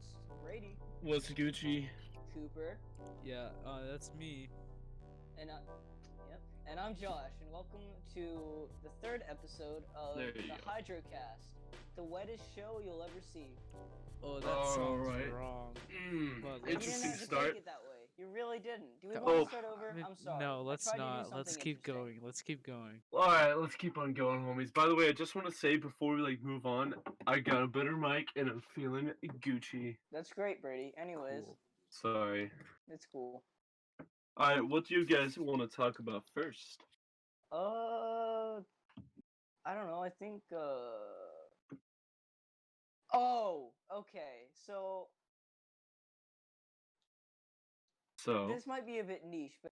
host, Brady, What's Gucci? Cooper, Yeah, that's me. and yep, and I'm Josh, and welcome to the third episode of There you the go. Hydrocast, the wettest show you'll ever see. Oh, that All sounds right. wrong. Well, You didn't Interesting have to start. take it that way. You really didn't. Do we Come want to Oh, start over? I'm sorry. No, I let's tried to do not. something Let's keep interesting. going. Let's keep going. all right. Let's keep on going, homies. By the way, I just want to say before we move on, I got a better mic and I'm feeling Gucci. That's great, Brady. Anyways, Cool. Sorry. it's cool. All right. What do you guys want to talk about first? Uh, I don't know. I think. Oh, okay. So So, this might be a bit niche, but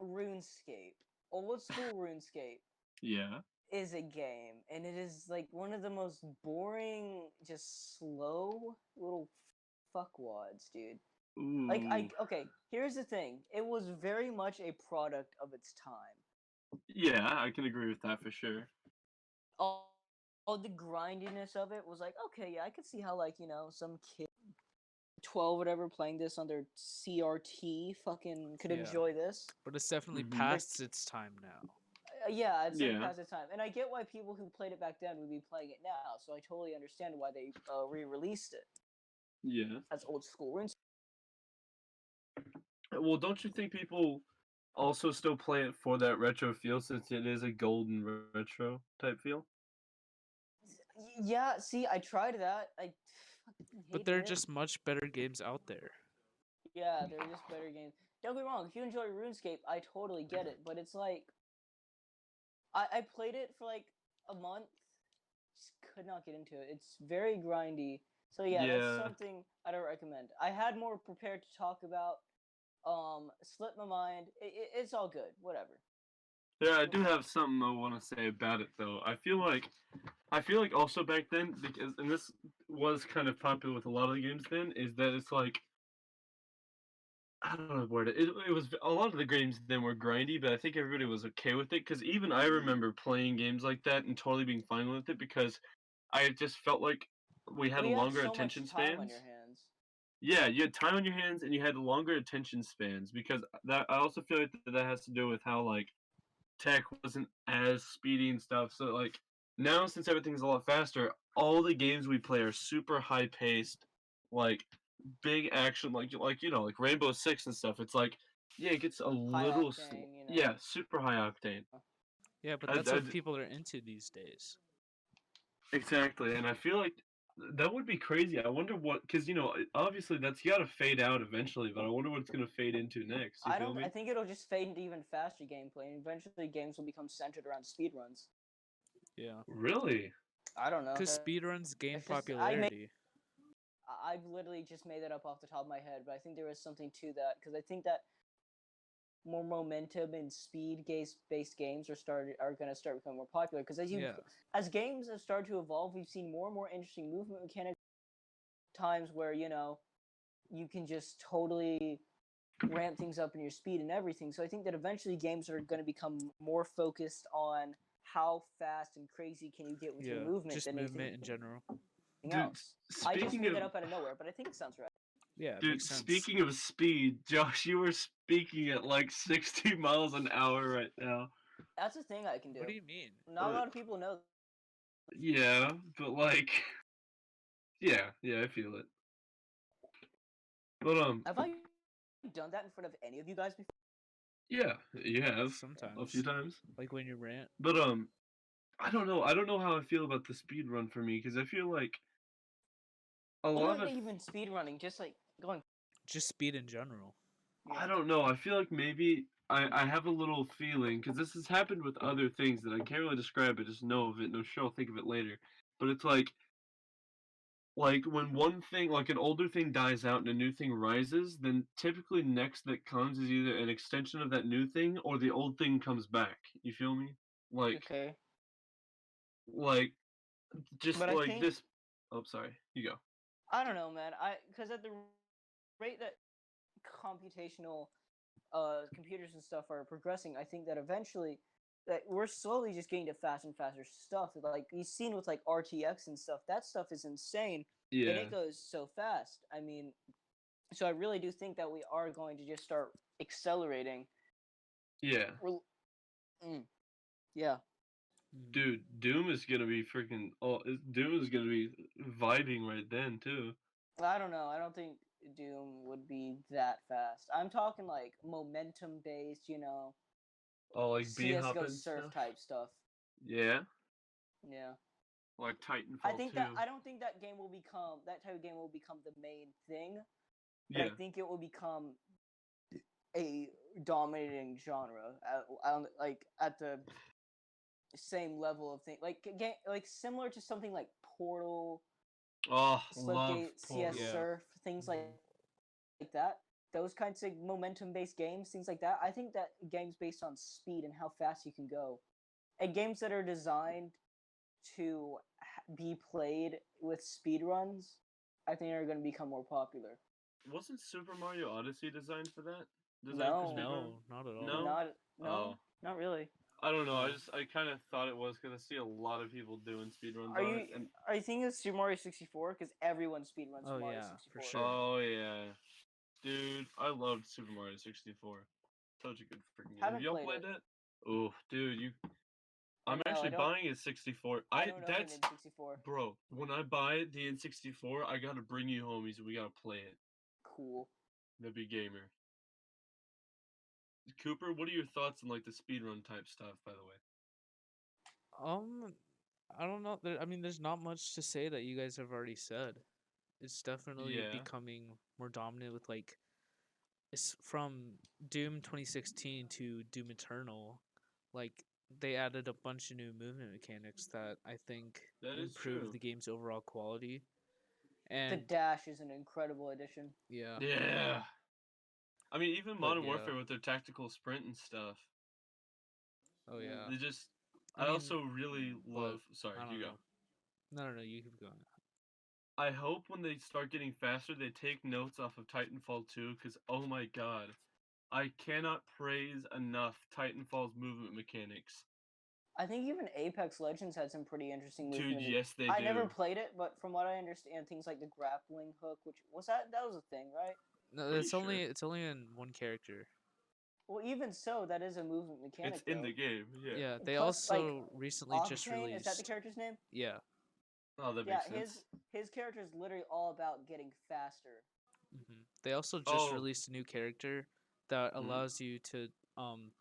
RuneScape, old school RuneScape, yeah. is a game, and it is like one of the most boring, just slow little fuckwads, dude. Like, Ooh. okay, here's the thing. It was very much a product of its time. Yeah, I can agree with that for sure. All the grindiness of it was like, okay, yeah, I could see how, like, some kid 12 whatever playing this on their CRT fucking could Yeah. enjoy this. But it's definitely Mhm. past its time now. Yeah, I'd say Yeah. past its time. And I get why people who played it back then would be playing it now, so I totally understand why they re-released it. Yeah. That's old school runes. Well, don't you think people also still play it for that retro feel since it is a golden retro type feel? Yeah, see, I tried that. I fucking But hated there are it. just much better games out there. Yeah, they're just better games. Don't get me wrong, if you enjoy RuneScape, I totally get it, but it's like I played it for like a month, just could not get into it. It's very grindy. So yeah, that's Yeah. something I don't recommend. I had more prepared to talk about. Slipped my mind. It's all good. Whatever. Yeah, I do have something I want to say about it though. I feel like also back then because and this was kind of popular with a lot of the games then is that it's like I don't know the word. It was a lot of the games then were grindy, but I think everybody was okay with it because even I remember playing games like that and totally being fine with it because I just felt like we had Well, you had longer so much attention time on spans. your hands. Yeah, you had time on your hands and you had longer attention spans because that I also feel like that has to do with how like tech wasn't as speedy and stuff. So like now since everything's a lot faster, all the games we play are super high paced, like big action, like Rainbow Six and stuff. It's like yeah, it gets a High little octane, yeah, super high octane. Yeah, but I, that's I, what people are into these days. exactly, and I feel like that would be crazy. I wonder what because obviously that's got to fade out eventually, but I wonder what it's gonna fade into next. You I feel don't. I me? think it'll just fade into even faster gameplay, and eventually games will become centered around speedruns. Yeah. Really? I don't know. Because speedruns gain It's just popularity. I've literally just made that up off the top of my head, but I think there is something to that because I think that more momentum and speed-based games are going to start becoming more popular because Yeah. as games have started to evolve, we've seen more and more interesting movement mechanics. Times where you can just totally ramp things up in your speed and everything. So I think that eventually games are going to become more focused on how fast and crazy can you get with your Yeah. movement Just than anything movement in general. Dude, else. I just speaking made of that up out of nowhere, but I think it sounds right. Yeah, it Dude, makes sense. speaking of speed, Josh, you were speaking at like 60 miles an hour right now. That's a thing I can do. What do you mean? Not a lot of people know. Yeah, but like, yeah, I feel it. But Have I done that in front of any of you guys before? yeah, you have a few Sometimes. times. Like when you rant. But I don't know. I don't know how I feel about the speed run for me because I feel like a Well, lot not of even speed running, just like going. Just speed in general. I don't know. I feel like maybe I have a little feeling because this has happened with other things that I can't really describe. I just know of it. No sure I'll think of it later. But it's like when one thing like an older thing dies out and a new thing rises, then typically next that comes is either an extension of that new thing or the old thing comes back. You feel me? Like Okay, like just but I like think this. Oh, sorry. You go. I don't know, man. Because at the rate that computational computers and stuff are progressing, I think that eventually that we're slowly just getting to faster and faster stuff. Like you've seen with like RTX and stuff, that stuff is insane. Yeah. and it goes so fast. I mean, so I really do think that we are going to just start accelerating. Yeah. Yeah. Mm. Dude, Doom is gonna be freaking. Doom is gonna be vibing right then too. I don't know. I don't think Doom would be that fast. I'm talking like momentum based, Oh, like bee CS:GO hopping surf stuff. type stuff. Yeah. Yeah. Like I Titanfall think 2. that I don't think that type of game will become the main thing, but Yeah. I think it will become a dominating genre at the same level of thing, like similar to something like Portal, Oh, love Slipgate, CS Portal. Yeah. Surf, things Mhm. like that. Those kinds of momentum-based games, things like that. I think that games based on speed and how fast you can go, and games that are designed to be played with speed runs, I think are going to become more popular. Wasn't Super Mario Odyssey designed for that? Designed for No. speedrun? No, not at all. No. No, Oh. not really. I don't know. Oh. I kind of thought it was because I see a lot of people doing speedruns Are on you it. And are you thinking of Super Mario 64? Because everyone speedruns Oh, Mario yeah, 64. for sure. oh yeah, dude, I loved Super Mario 64. Such a good freaking game. Have Haven't y'all played played it. that? Oh, dude, you. I'm No, I actually don't. buying a 64. I don't own an That's N64. bro. When I buy it, the N64, I gotta bring you homies and we gotta play it. Cool. The big gamer. Cooper, what are your thoughts on like the speedrun type stuff? By the way. I don't know. I mean, there's not much to say that you guys have already said. It's definitely Yeah. becoming more dominant with like it's from Doom 2016 to Doom Eternal. Like they added a bunch of new movement mechanics that I think That is improve true. the game's overall quality. The And dash is an incredible addition. yeah, Yeah. I mean, even but Modern yeah. Warfare with their tactical sprint and stuff. Oh yeah. They just. I I mean, also really but love. Sorry, I you don't go. know. No, you keep going. I hope when they start getting faster, they take notes off of Titanfall 2, because oh my god, I cannot praise enough Titanfall's movement mechanics. I think even Apex Legends had some pretty interesting Dude, movement. yes, they I do. never played it, but from what I understand, things like the grappling hook, which was that was a thing, right? No, Pretty it's only in one character. Well, even so, that is a movement mechanic. It's in though. the game, yeah. Yeah, they Plus, like, also recently just Octane, is that the released. character's name? Yeah. Oh, that Yeah, makes sense. his character is literally all about getting faster. They also just Oh. released a new character that Mhm. allows you to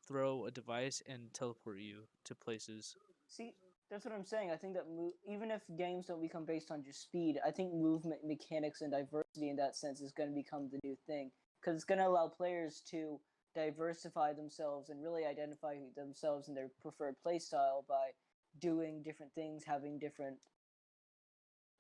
throw a device and teleport you to places. See, that's what I'm saying. I think that even if games don't become based on just speed, I think movement mechanics and diversity in that sense is going to become the new thing, because it's going to allow players to diversify themselves and really identify themselves and their preferred playstyle by doing different things, having different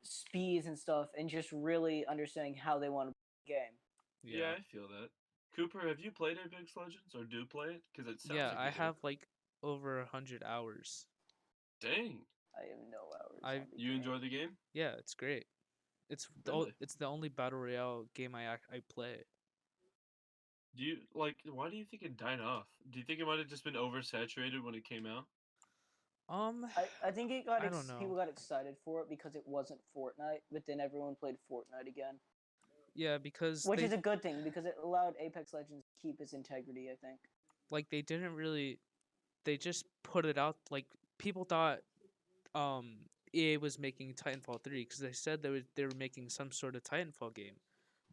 speeds and stuff, and just really understanding how they want to play the game. Yeah, I feel that. Cooper, have you played Apex Legends or do play it? Because it sounds Yeah, like I you do. have like over 100 hours. Dang. I have no hours. I- on the You game. enjoy the game? Yeah, it's great. It's Really? it's the only battle royale game I play. Do you like? Why do you think it died off? Do you think it might have just been oversaturated when it came out? I think it got I don't know. people got excited for it because it wasn't Fortnite, but then everyone played Fortnite again, Yeah, because which they is a good thing because it allowed Apex Legends to keep its integrity. I think. they didn't really they just put it out like people thought EA was making Titanfall 3 because they said they were making some sort of Titanfall game.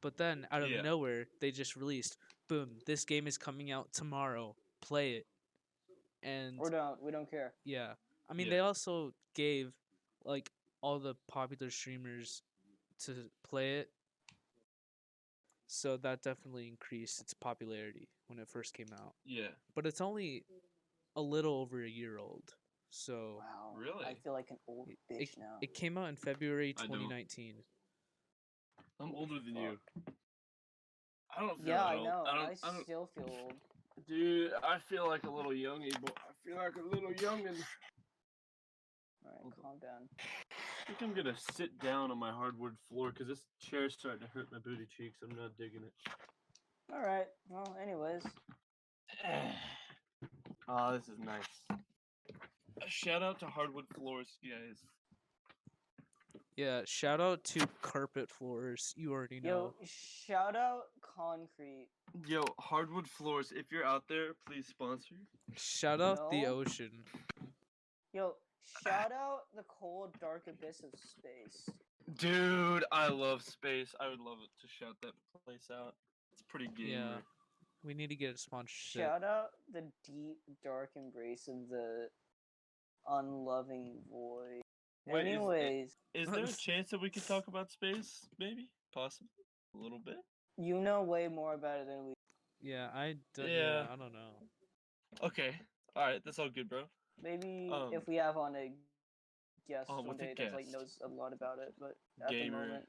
But then out of Yeah. nowhere, they just released, boom, this game is coming out tomorrow. Play it. And Or don't we don't care. yeah. I mean, Yeah. they also gave like all the popular streamers to play it. So that definitely increased its popularity when it first came out. Yeah. But it's only a little over a year old. So Wow. Really? I feel like an old bitch now. it came out in February I don't. 2019. I'm older than you. I don't feel Yeah, that I old. know. I I don't. still feel old. Dude, I feel like a little youngie, but I feel like a little youngin. All right, calm down. I think I'm gonna sit down on my hardwood floor because this chair's starting to hurt my booty cheeks. I'm not digging it. All right. Well, anyways, Oh, this is nice. Shout out to hardwood floors, guys. Yeah, shout out to carpet floors. You already know. Yo, shout out concrete. Yo, hardwood floors. If you're out there, please sponsor. Shout out the No. ocean. Yo, shout out the cold, dark abyss of space. Dude, I love space. I would love it to shout that place out. It's pretty gamer. Yeah. We need to get a sponsorship. Shout out the deep, dark embrace of the unloving void. Wait, Anyways, is there a chance that we could talk about space? Maybe, possibly, a little bit. you know way more about it than we. Yeah, I Yeah. I don't know. Okay, all right, that's all good, bro. Maybe Um, if we have on a guest one with a day that like guest. knows a lot about it, but at Gamer. the moment,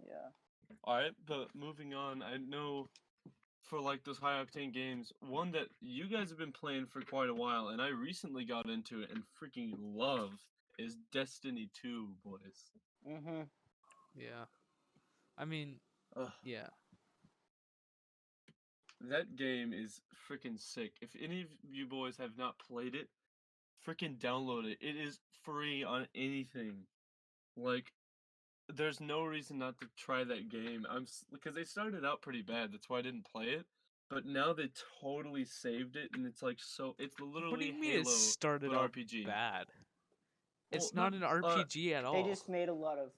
yeah. All right, but moving on, I know for like those high octane games, one that you guys have been playing for quite a while, and I recently got into it and freaking love is Destiny 2, boys. Mhm. Yeah. I mean, Ugh. yeah. That game is freaking sick. If any of you boys have not played it, freaking download it. It is free on anything. Like, there's no reason not to try that game. Because they started out pretty bad. That's why I didn't play it. But now they totally saved it, and it's like so. It's literally What do you mean Halo it started but out RPG. bad? It's Well, not an RPG at all. They just made a lot of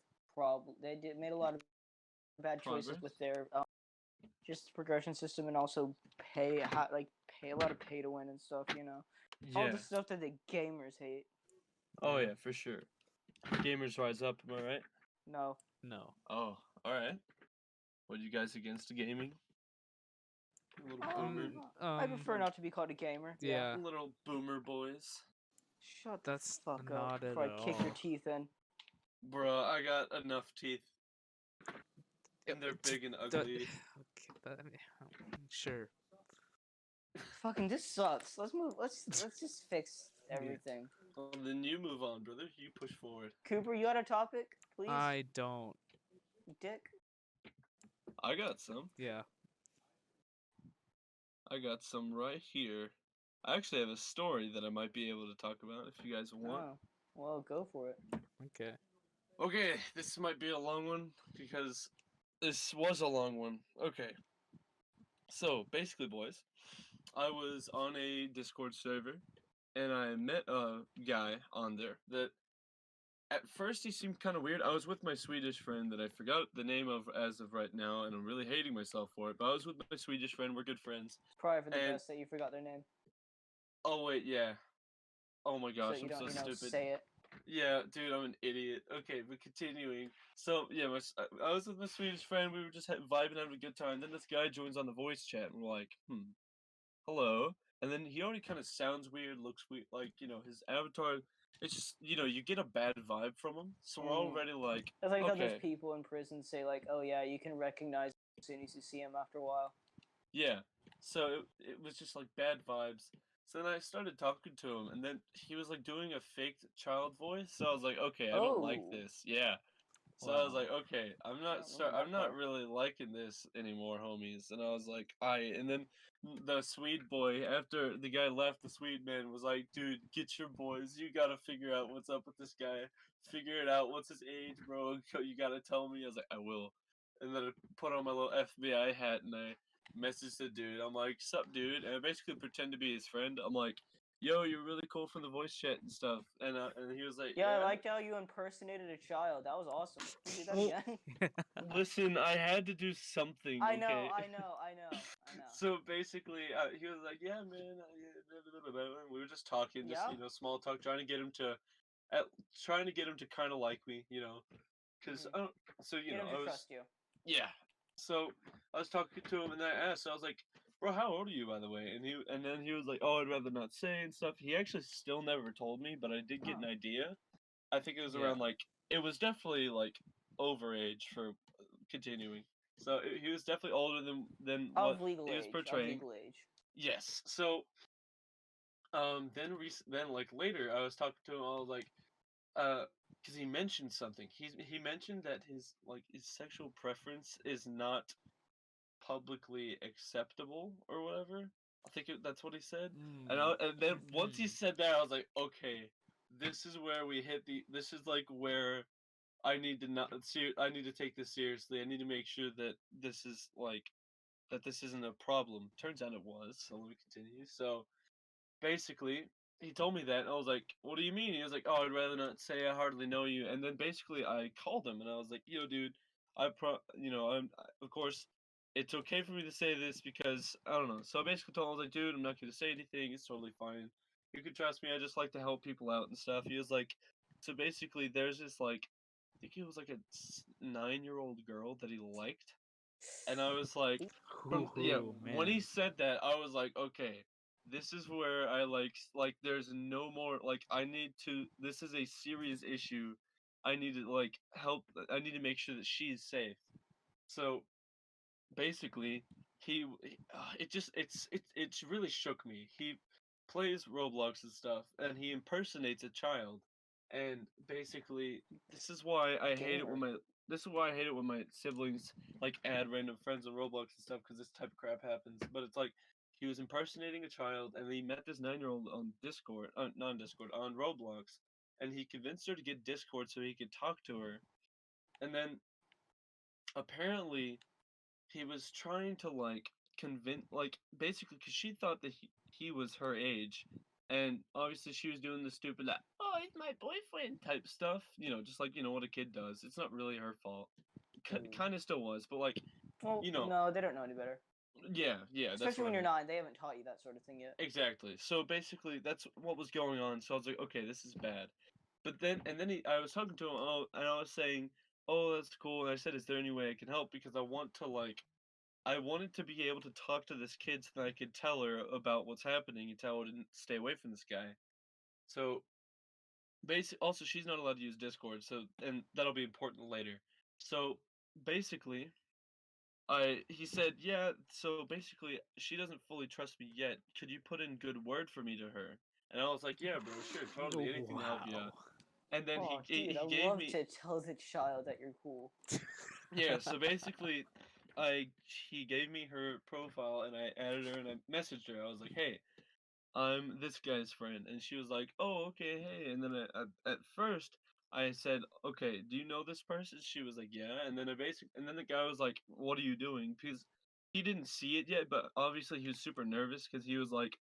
made a lot of bad choices Progress? with their just progression system and also pay a lot of pay to win and stuff. You know, all Yeah. the stuff that the gamers hate. Oh yeah, for sure. Gamers rise up. Am I right? No, No. Oh, all right. What you guys against gaming? Little boomer. I prefer not to be called a gamer. Yeah. Little boomer boys. Shut That's the fuck not up it before I at kick your all. teeth in. Bruh, I got enough teeth. And they're big and ugly. Okay, sure. Fucking this sucks. Let's move. Let's just fix everything. Well, then you move on, brother. You push forward. Cooper, you got a topic, please? I don't. Dick. I got some. Yeah. I got some right here. I actually have a story that I might be able to talk about if you guys want. Oh, well, go for it. Okay. Okay, this might be a long one because this was a long one. Okay. So, basically, boys, I was on a Discord server and I met a guy on there that at first he seemed kind of weird. I was with my Swedish friend that I forgot the name of as of right now, and I'm really hating myself for it. But I was with my Swedish friend. We're good friends. It's probably for the And- best that you forgot their name. Oh wait, yeah. Oh my gosh, so you I'm don't, so stupid. say it. Yeah, dude, I'm an idiot. Okay, but continuing. So yeah, I was with my Swedish friend. We were just vibing, having a good time. Then this guy joins on the voice chat, and we're like, hello. And then he already kind of sounds weird, looks weird, like his avatar. It's just you get a bad vibe from him. So we're already like, It's like how those okay, people in prison say, like, oh yeah, you can recognize him as soon as you see him after a while. yeah. So it was just like bad vibes. So then I started talking to him, and then he was like doing a fake child voice. So I was like, okay, I don't like Oh. this. Yeah. So I was Wow. like, okay, I'm not don't remember that I'm not part. really liking this anymore, homies. And I was like, and then the Swede boy, after the guy left, the Swede man was like, dude, get your boys. You gotta figure out what's up with this guy. Figure it out. What's his age, bro? You gotta tell me. I was like, I will. And then I put on my little FBI hat and I messaged the dude. I'm like, sup, dude? And I basically pretend to be his friend. I'm like, yo, you're really cool from the voice chat and stuff. And he was like, Yeah, I liked how you impersonated a child. That was awesome. Can you do that Well, again? Listen, I had to do something. I know. Okay? So basically, he was like, "Yeah, man." We were just talking, just Yeah? small talk, trying to get him to kind of like me, because so Get him I to was trust you. yeah. So I was talking to him, and I asked, I was like, "Bro, how old are you, by the way?" And then he was like, "Oh, I'd rather not say and stuff." He actually still never told me, but I did get an idea. I think it was around it was definitely like overage for continuing. So he was definitely older than what Of legal he was age. portraying. Of legal age. Yes. So then like later I was talking to him. I was like, because he mentioned something. He mentioned that his sexual preference is not publicly acceptable or whatever. I think that's what he said. And then once he said that, I was like, okay, this is where we hit this is like where I need to not I need to take this seriously. I need to make sure that this is that this isn't a problem. Turns out it was. So let me continue. So basically, he told me that, and I was like, "What do you mean?" He was like, "Oh, I'd rather not say. I hardly know you." And then basically, I called him, and I was like, "Yo, dude, of course, it's okay for me to say this because I don't know." So I basically told him, I was like, "Dude, I'm not going to say anything. It's totally fine. You can trust me. I just like to help people out and stuff." He was like, "So basically, there's this I think it was like a 9-year-old girl that he liked." And I was like, when he Man. said that, I was like, okay, this is where I there's no more I need to. This is a serious issue. I need to help. I need to make sure that she's safe. So basically, it's really shook me. He plays Roblox and stuff, and he impersonates a child, and basically, this is why I hate it Gamer. when my this is why I hate it when my siblings add random friends on Roblox and stuff because this type of crap happens. But it's like he was impersonating a child, and he met this 9-year-old on Discord, not on Discord, on Roblox, and he convinced her to get Discord so he could talk to her, and then apparently he was trying to convince basically because she thought that he was her age, and obviously she was doing the stupid oh, he's my boyfriend type stuff, just what a kid does. It's not really her fault. Kind of still was, but Well, you know no, they don't know any better. yeah, that's Especially what when I you're mean. 9, they haven't taught you that sort of thing yet. Exactly. So basically that's what was going on, so I was like, okay, this is bad. But then I was talking to him, oh, and I was saying, oh, that's cool, and I said, is there any way I can help, because I want to I wanted to be able to talk to this kid so that I could tell her about what's happening and tell her to stay away from this guy. So, also she's not allowed to use Discord, so and that'll be important later. So, basically, he said, "Yeah, so basically she doesn't fully trust me yet. Could you put in good word for me to her?" And I was like, "Yeah, bro, sure, totally, anything to help you out." Wow. And then Oh, dude, I he gave love me to tell the child that you're cool. yeah, so basically I he gave me her profile and I added her and I messaged her. I was like, "Hey, I'm this guy's friend," and she was like, "Oh, okay, hey." And then at first I said, "Okay, do you know this person?" She was like, "Yeah." And then and then the guy was like, "What are you doing?" Because he didn't see it yet, but obviously he was super nervous because he was like,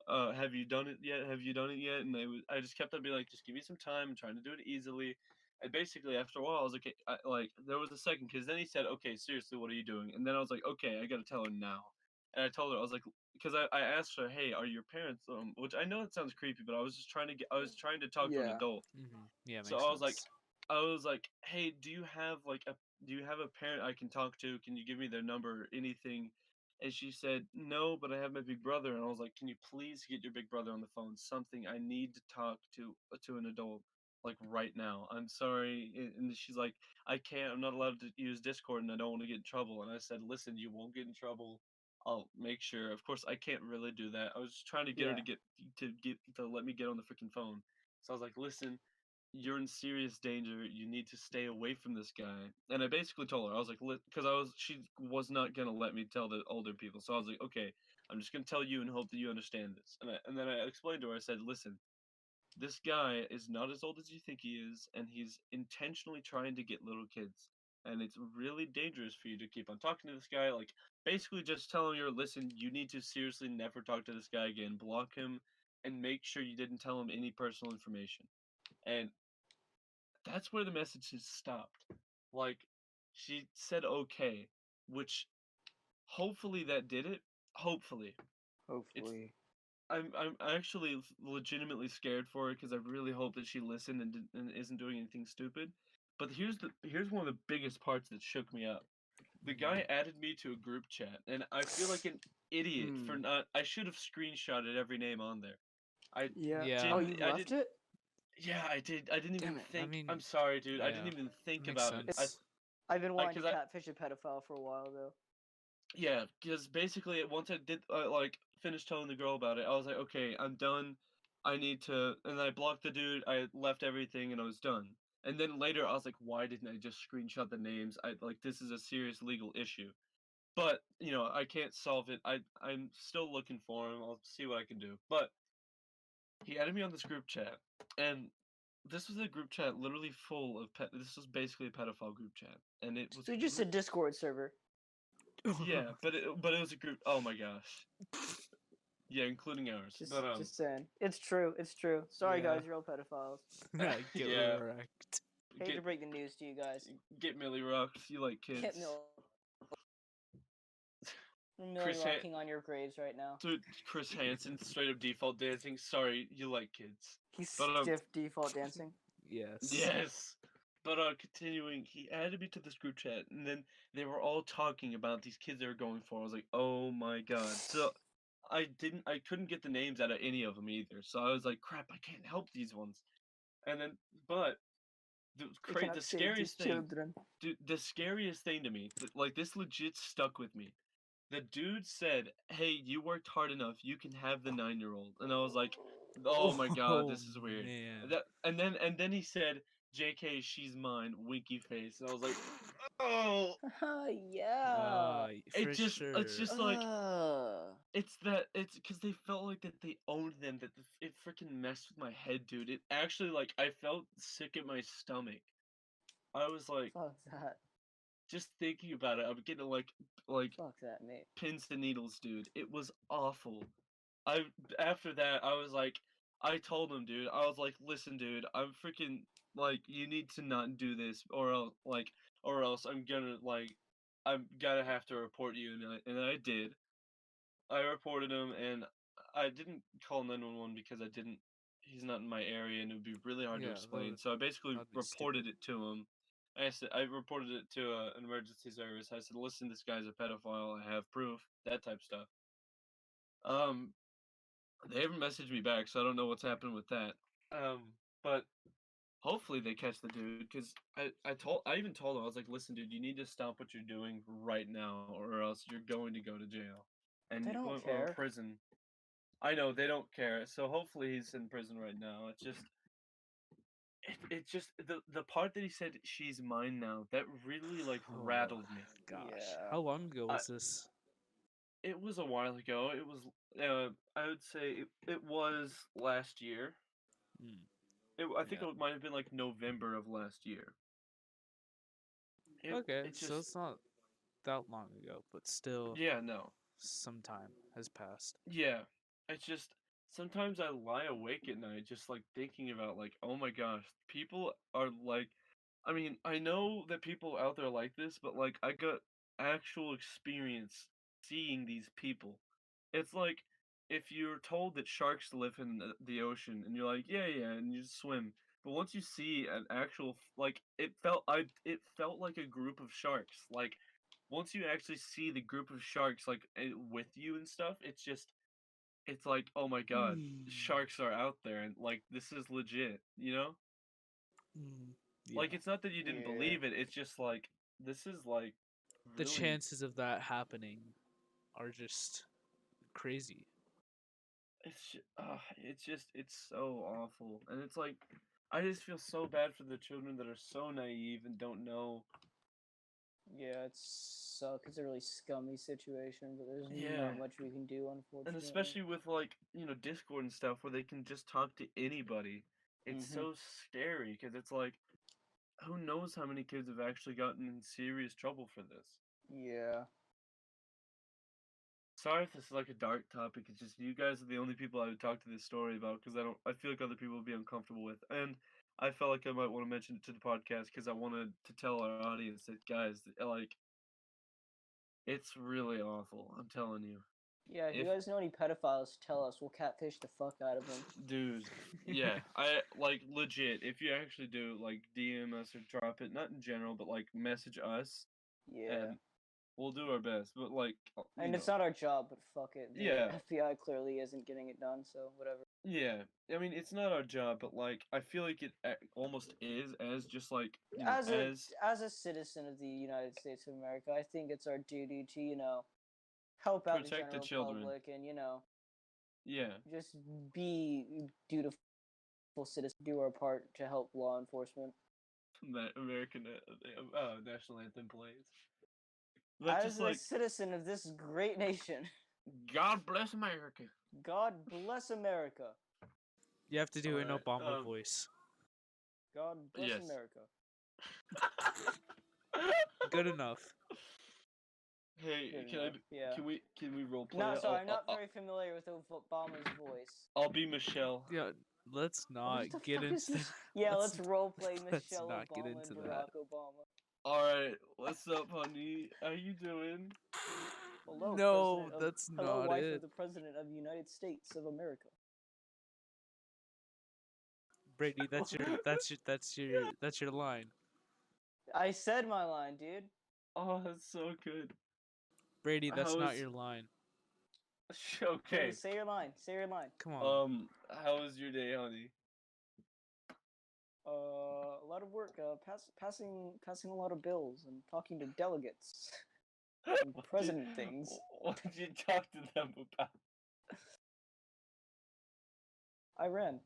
have you done it yet? Have you done it yet?" And I just kept on being like, just give me some time. I'm trying to do it easily. And basically, after a while, I was like, there was a second, because then he said, okay, seriously, what are you doing? And then I was like, okay, I gotta tell her now. And I told her, I was like, because I asked her, hey, are your parents, which I know it sounds creepy, but I was trying to talk to an Yeah. adult. Yeah, So makes sense. I was like, hey, do you have a parent I can talk to? Can you give me their number or anything? And she said, no, but I have my big brother. And I was like, can you please get your big brother on the phone? Something, I need to talk to an adult right now. I'm sorry. And she's like, I can't. I'm not allowed to use Discord, and I don't want to get in trouble. And I said, listen, you won't get in trouble. I'll make sure. Of course, I can't really do that. I was just trying to get her Yeah. to let me get on the freaking phone. So I was like, listen, you're in serious danger. You need to stay away from this guy. And I basically told her, I was like, because she was not gonna let me tell the older people. So I was like, okay, I'm just gonna tell you and hope that you understand this. And then I explained to her. I said, listen, this guy is not as old as you think he is, and he's intentionally trying to get little kids. And it's really dangerous for you to keep on talking to this guy. Basically, just telling her, listen, you need to seriously never talk to this guy again. Block him, and make sure you didn't tell him any personal information. And that's where the messages stopped. Like, she said okay, which hopefully that did it. Hopefully. It's Hopefully. I'm actually legitimately scared for her because I really hope that she listened and isn't doing anything stupid. But here's one of the biggest parts that shook me up. The guy added me to a group chat, and I feel like an idiot for not. I should have screenshotted every name on there. I Yeah. Yeah. Oh, didn't. you I left did. it? Yeah, I did. I didn't even Damn it. I think. mean, I'm sorry, dude. I didn't yeah, even think makes about it. sense. I've been wanting Because to catfish a pedophile for a while, though. yeah, because basically once I did finished telling the girl about it, I was like, okay, I'm done. I need to, and I blocked the dude. I left everything, and I was done. And then later, I was like, why didn't I just screenshot the names? This is a serious legal issue. But I can't solve it. I'm still looking for him. I'll see what I can do. But he added me on this group chat, and this was a group chat literally full of this was basically a pedophile group chat, and it was So just a Discord server. yeah, but it was a group. Oh my gosh, yeah, including ours. Just, But just saying. It's true. It's true. Sorry, Yeah. guys. You're all pedophiles. Get Yeah. wrecked. Hate to break the news to you guys. Get Millie rocks. You like kids. Get Millie Chris rocking on your graves right now. Dude, Chris Hansen straight up default dancing. Sorry, you like kids. He's But, stiff default dancing. Yes. Yes. But continuing, he added me to this group chat, and then they were all talking about these kids they were going for. I was like, oh my god. So I couldn't get the names out of any of them either. So I was like, crap, I can't help these ones. And then, but the scariest thing, dude, the scariest thing to me, like this legit stuck with me. The dude said, "Hey, you worked hard enough. You can have the 9-year-old." And I was like, "Oh my god, this is weird." Man. And then he said, "JK, she's mine." Winky face. And I was like, "Oh." Yeah. For It's just like it's because they felt like that they owned them. It freaking messed with my head, dude. It actually like I felt sick in my stomach. I was like, Fuck that. just thinking about it, I'm getting like Fuck that, mate. pins and needles, dude. It was awful. After that, I was like, I told him, dude. I was like, listen, dude. I'm freaking like, you need to not do this, or else I'm gonna have to report you, and I did. I reported him, and I didn't call 911 because I didn't. He's not in my area, and it would be really hard to explain. So I basically that'd be reported it to him. I reported it to an emergency service. I said, "Listen, this guy's a pedophile. I have proof." That type stuff. They haven't messaged me back, so I don't know what's happened with that. But hopefully they catch the dude, because I even told him, I was like, "Listen, dude, you need to stop what you're doing right now, or else you're going to go to jail and They don't or care. prison." I know they don't care, so hopefully he's in prison right now. It's just the part that he said she's mine now, that really like rattled me. Gosh. Yeah. How long ago was this? It was a while ago. It was I would say it was last year. I think Yeah. it might have been like November of last year. Okay, so it's not that long ago, but still, yeah, no, some time has passed. yeah. It's just sometimes I lie awake at night just like thinking about like, oh my gosh, people are like, I mean, I know that people out there like this, but like I got actual experience seeing these people. It's like if you're told that sharks live in the ocean and you're like, yeah, yeah, and you just swim. But once you see an actual like it felt like a group of sharks. Like once you actually see the group of sharks like with you and stuff, it's like, oh my god, sharks are out there and like this is legit, you know? Yeah. Like it's not that you didn't believe it, it's just like this is like The really chances of that happening are just crazy. it's so awful. And it's like I just feel so bad for the children that are so naive and don't know. Yeah, it sucks. It's a really scummy situation, but there's Yeah. not much we can do, unfortunately. And especially with like, Discord and stuff where they can just talk to anybody. It's so scary because it's like who knows how many kids have actually gotten in serious trouble for this. Yeah. Sorry if this is like a dark topic. It's just you guys are the only people I would talk to this story about because I feel like other people would be uncomfortable with, and I felt like I might want to mention it to the podcast because I wanted to tell our audience that guys, like, it's really awful. I'm telling you, Yeah, if you guys know any pedophiles, tell us. We'll catfish the fuck out of them. dude. Yeah, I like legit. If you actually do, like, DM us or drop it, not in general, but like message us. Yeah. And we'll do our best, but like, And it's not our job, but fuck it. The Yeah. FBI clearly isn't getting it done, so whatever. Yeah, I mean it's not our job, but like I feel like it almost is, as just like As a citizen of the United States of America, I think it's our duty to help out Protect the the general children. public and yeah, just be dutiful citizens, do our part to help law enforcement. that American national anthem plays. But As just a like citizen of this great nation, God bless America. God bless America. You have to do an Alright, Obama voice. God bless Yes. America. Good enough. Hey, Good enough, yeah. can we role play? No, it? sorry, I'm not very familiar with Obama's voice. I'll be Michelle. Yeah, let's not What the get fuck is into. this? Yeah, let's roleplay let's Michelle not get Obama into and that. Barack Obama. All right, what's up, honey? How you doing? Hello, No, President of, that's hello, not wife it. of the President of the United States of America. Brady, that's your line. I said my line, dude. Oh, that's so good. Brady, that's How not is- your line. Okay. Hey, say your line. Say your line. Come on. How was your day, honey? A lot of work. Passing a lot of bills and talking to delegates. And What president things. What did you talk to them about? I ran.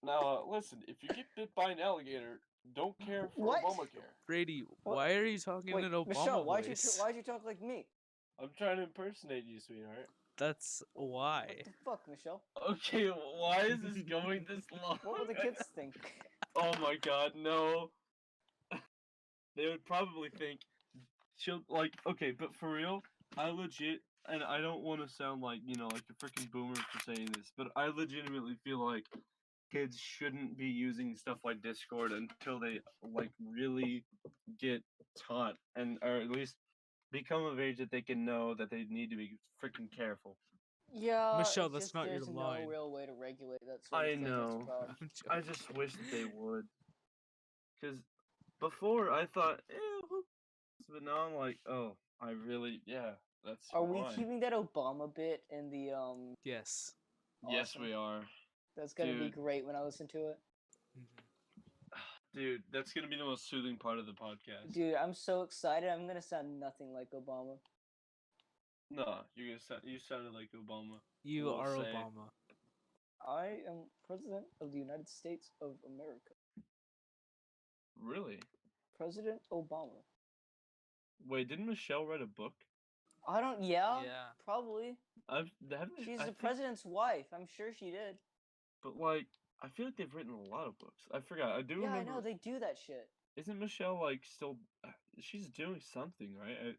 Now, listen. If you get bit by an alligator, don't care for What? Obamacare. Brady, What? why are you talking Wait, in Obama Michelle, why'd voice? you talk like me? I'm trying to impersonate you, sweetheart. That's why. What the fuck, Michelle? Okay, why is this going this long? What will the kids think? Oh my God, no. They would probably think she'll like. Okay, but for real, I legit, and I don't want to sound like like a freaking boomer for saying this, but I legitimately feel like kids shouldn't be using stuff like Discord until they like really get taught and or at least become of age that they can know that they need to be freaking careful. Yeah, Michelle, it's that's just not your there's no line. real way to regulate that sort of I thing. That's know. the problem. I'm I joking. just wish that they would, because before I thought, but now I'm like, oh, I really, yeah, that's Are we why. keeping that Obama bit in the Yes. Yes, Awesome. we are. That's gonna be Dude. great when I listen to it. Dude, that's gonna be the most soothing part of the podcast. Dude, I'm so excited. I'm gonna sound nothing like Obama. No, you sounded like Obama. You We'll are say. Obama. I am President of the United States of America. Really? President Obama. Wait, didn't Michelle write a book? I don't. Yeah. Yeah. Probably. She's the president's wife. I'm sure she did. But like, I feel like they've written a lot of books. I forgot. I do Yeah, remember. I know they do that shit. Isn't Michelle like still? She's doing something, right?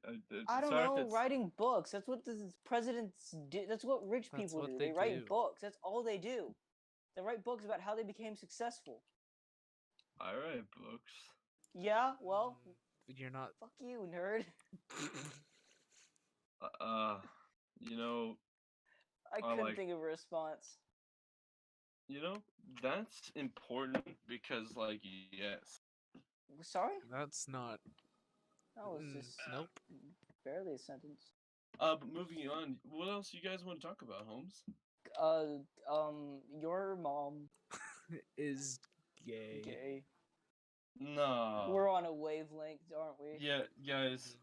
I don't sorry if know. it's- Writing books. That's what the presidents do. That's what rich That's people what do. they They write do. books. That's all they do. They write books about how they became successful. I write books. Yeah. Well, You're not. fuck you, nerd. You know, I couldn't think of a response. you know, that's important because, like, yes. Sorry? That's not. That was just Nope. barely a sentence. But moving on, what else you guys want to talk about, Holmes? Your mom Is gay. gay. No. We're on a wavelength, aren't we? Yeah, guys.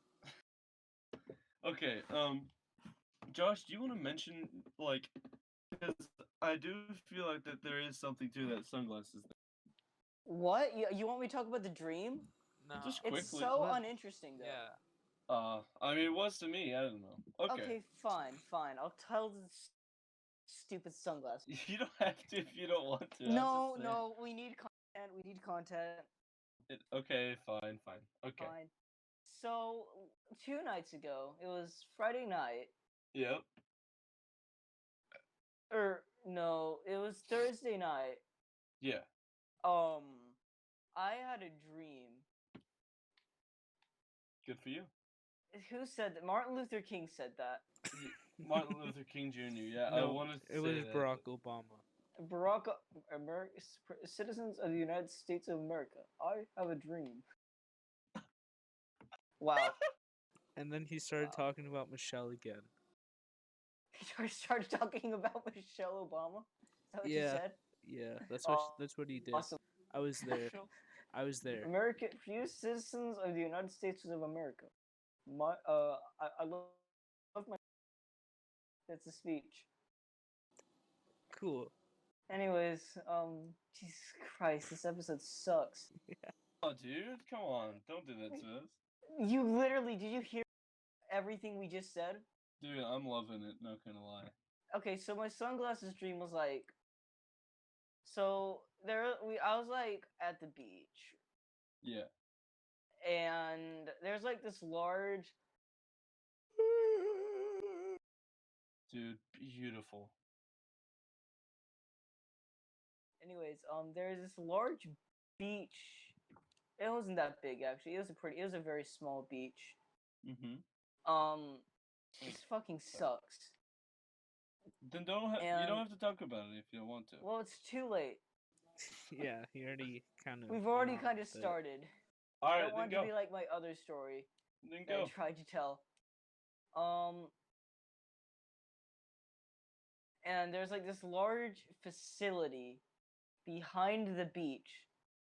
Okay, Josh, do you want to mention, like, because I do feel like that there is something to that sunglasses thing. What? You want me to talk about the dream? No. Just It's quickly. so What? uninteresting, though. Yeah. I mean, it was to me, I don't know. Okay. Fine. I'll tell the stupid sunglasses. You don't have to if you don't want to. No, we need content. Okay, fine. Okay. Fine. So, 2 nights ago, it was Friday night. Yep. No, it was Thursday night. Yeah. I had a dream. Good for you. Who said that? Martin Luther King said that. Martin Luther King Jr. Yeah, I No, wanted to it was say that, Barack but- Obama. Citizens of the United States of America, I have a dream. Wow. And then he started Wow. talking about Michelle again. He started talking about Michelle Obama. Is that what you Yeah. said? Yeah, Aw- that's what he did. Awesome. I was there. I was there. American, few citizens of the United States of America. I love my. That's a speech. Cool. Anyways, Jesus Christ, this episode sucks. Oh, dude, come on! Don't do that to us. Did you hear everything we just said? Dude, I'm loving it. Not gonna lie. Okay, so my sunglasses dream was like, So I was like at the beach, Yeah. and there's like this large. Dude, beautiful. Anyways, there's this large beach. It wasn't that big actually. It was a very small beach. This fucking sucks. Then you don't And have to talk about it if you don't want to. well, it's too late. Yeah, he already kind of. We've already went kind on of with it. started. All I right, don't then want it go. to be like my other story Then that I go. tried to tell. And there's like this large facility behind the beach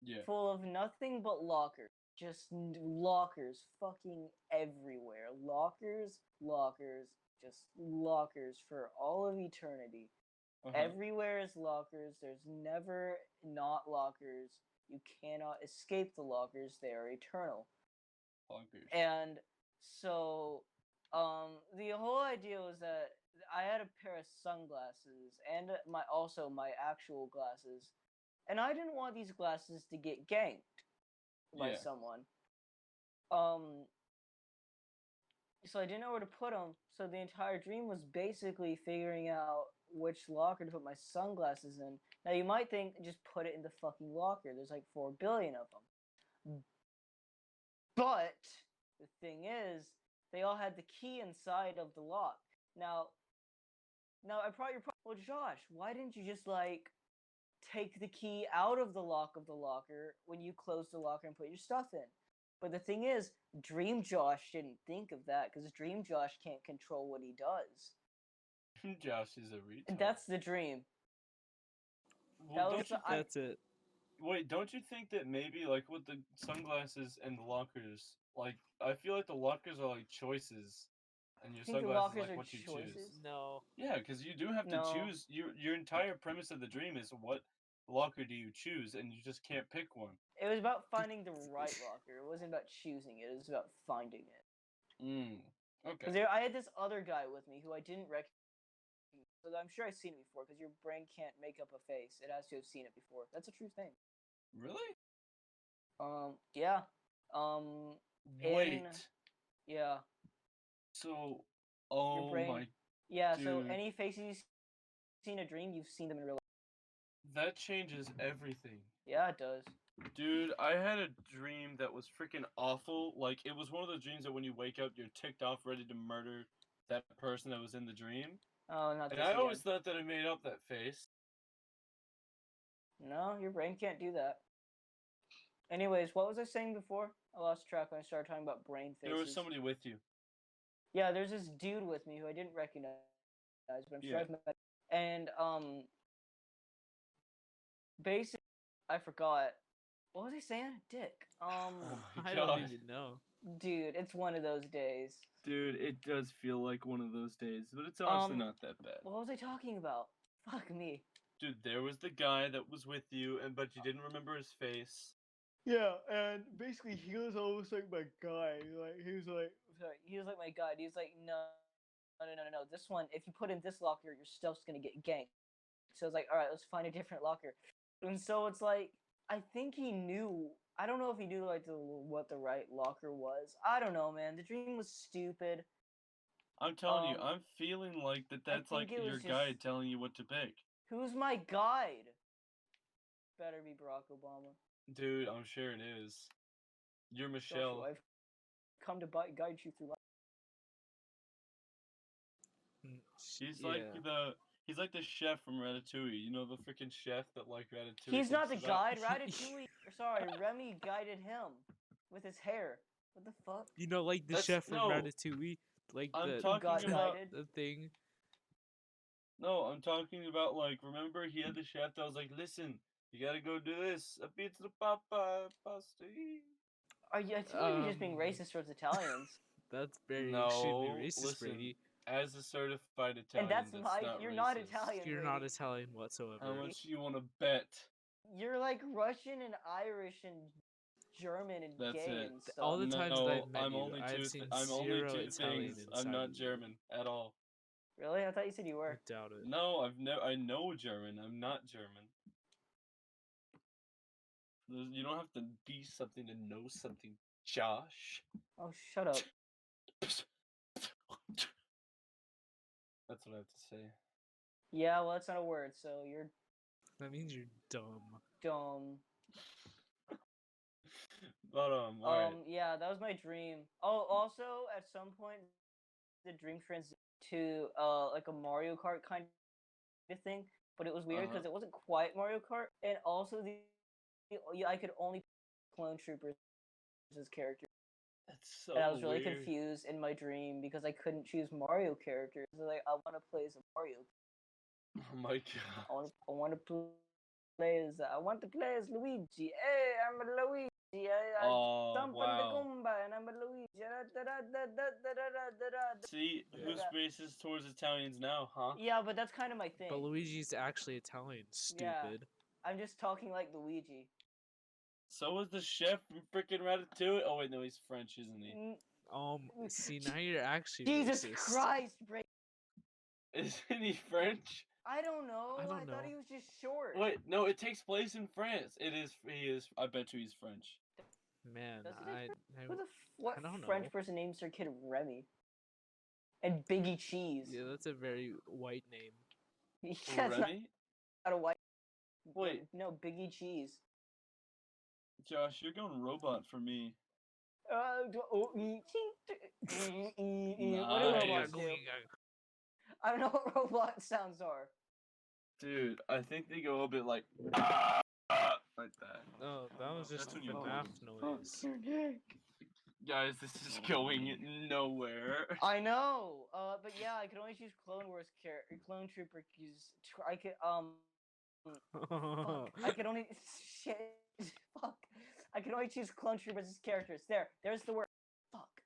Yeah. full of nothing but lockers. Just lockers fucking everywhere. Lockers, just lockers for all of eternity. Everywhere is lockers. There's never not lockers. You cannot escape the lockers. They are eternal. Lockers. And so, the whole idea was that I had a pair of sunglasses and my actual glasses, and I didn't want these glasses to get ganked by someone. So I didn't know where to put them. So the entire dream was basically figuring out which locker to put my sunglasses in. Now you might think just put it in the fucking locker. There's like 4 billion of them. But the thing is, they all had the key inside of the lock. Now you're probably, well, Josh, why didn't you just like take the key out of the locker when you close the locker and put your stuff in? But the thing is, Dream Josh didn't think of that because Dream Josh can't control what he does. Josh is a retard. And that's the dream. Well, That's it. Wait, don't you think that maybe like with the sunglasses and the lockers, like I feel like the lockers are like choices, and your Think the sunglasses lockers like are what you choices? choose. No. Yeah, because you do have to No. choose. Your entire premise of the dream is what locker do you choose, and you just can't pick one. It was about finding the right locker. It wasn't about choosing it. It was about finding it. Okay. Because I had this other guy with me who I didn't recognize. So I'm sure I've seen it before because your brain can't make up a face. It has to have seen it before. That's a true thing. Really? Yeah. Wait. Yeah. So, Your brain. my. Yeah. Dude. So any faces you've seen in a dream, you've seen them in real life. That changes everything. Yeah, it does. Dude, I had a dream that was freaking awful. Like, it was one of those dreams that when you wake up, you're ticked off, ready to murder that person that was in the dream. Oh, not this And I again. always thought that I made up that face. No, your brain can't do that. Anyways, what was I saying before? I lost track when I started talking about brain faces. There was somebody with you. Yeah, there's this dude with me who I didn't recognize, but I'm sure I've met. And basically, I forgot. What was I saying? Dick. I don't even know. Dude, it's one of those days. Dude, it does feel like one of those days, but it's honestly not that bad. What was I talking about? Fuck me. Dude, there was the guy that was with you, but you didn't remember his face. Yeah, and basically he was almost like my guide. Like he was like my guide. He was like, no. This one, if you put in this locker, your stuff's gonna get ganked. So I was like, all right, let's find a different locker. And so it's like, I think he knew. I don't know if he knew like what the right locker was. I don't know, man. The dream was stupid. I'm telling you, I'm feeling like that's like your guide telling you what to pick. Who's my guide? Better be Barack Obama. Dude, I'm sure it is. You're Michelle. Joshua, I've come to guide you through life. He's like the chef from Ratatouille. You know the freaking chef that like Ratatouille. He's not the guide. Ratatouille. Sorry, Remy guided him with his hair. What the fuck? You know, like the chef from Ratatouille, like the thing. No, I'm talking about like. Remember, he had the chef that was like, "Listen, you gotta go do this. A pizza papa pasta." I feel like you're just being racist towards Italians. That's very extremely racist, Brady. As a certified Italian, and that's you're racist. not Italian. You're Brady. not Italian whatsoever. How much do you want to bet? You're like Russian and Irish and German and that's gay it. and stuff. All the times that I've met you, I've seen I'm zero only two Italian things. inside I'm not of you. German at all. Really? I thought you said you were. I doubt it. No, I know German. I'm not German. You don't have to be something to know something, Josh. Oh, shut up. That's what I have to say. Yeah, well, that's not a word, so you're That means you're dumb. dumb. But alright. Yeah, that was my dream. Oh, also, at some point, the dream transitioned to like a Mario Kart kind of thing, but it was weird because it wasn't quite Mario Kart, and also I could only clone troopers as characters. That's so And I was really weird. confused in my dream because I couldn't choose Mario characters. Like, I want to play as a Mario. Oh my god. I want to play as Luigi. Hey, I'm a Luigi. I Oh, jump on the wow. Goomba and I'm a Luigi. See, who's racist towards Italians now, huh? Yeah, but that's kind of my thing. But Luigi's actually Italian, Yeah. stupid. I'm just talking like Luigi. So was the chef from freaking Ratatouille. Oh wait, no, he's French, isn't he? See, now you're actually Jesus racist. Christ, Bray. Isn't he French? I don't know. I don't I know. thought he was just short. Wait, no, it takes place in France. It is. He is. I bet you he's French. Man, Does it take I what I don't French know. person names their kid Remy? And Biggie Cheese. Yeah, that's a very white name. Yeah, it's Remy? not a white. Wait. No, Biggie Cheese. Josh, you're going robot for me. What do Nice. robots do? I don't know what robot sounds are. Dude, I think they go a bit like like that. Oh, that was just That's when a you FNAF know. noise. Guys, this is going nowhere. I know. But yeah, I could only choose Clone Wars Clone Trooper because I could fuck. I could only shit. Fuck. I could only choose Clone Troopers as characters. There's the word. Fuck.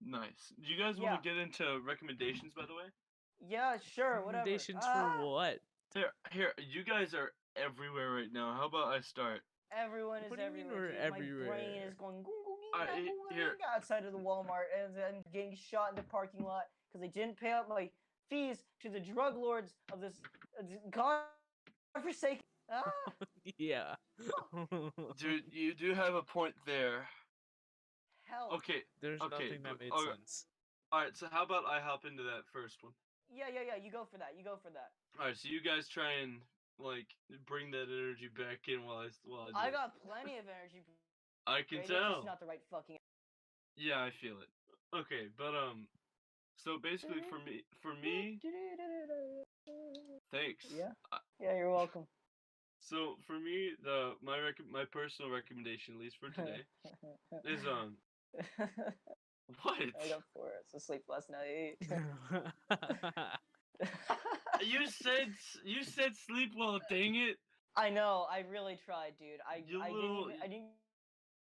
Nice. Do you guys want to get into recommendations, by the way? Yeah, sure. Whatever. Recommendations for what? Here. You guys are everywhere right now. How about I start? Everyone is What do you mean everywhere. we're Dude. everywhere? My brain is going Here. outside of the Walmart, and I'm getting shot in the parking lot because they didn't pay out my fees to the drug lords of this godforsaken. Yeah. Dude, you do have a point there. Hell. Okay. There's Okay, nothing that made sense. Alright, so how about I hop into that first one? Yeah. You go for that. Alright, so you guys try and like bring that energy back in while I do I it. got plenty of energy. I can It's tell. just not the right fucking. Yeah, I feel it. Okay, but so basically for me, thanks. Yeah. Yeah, you're welcome. So for me, my personal recommendation, at least for today, is what? I got 4 hours of sleep last night. You said sleep well, dang it. I know. I really tried, dude. I didn't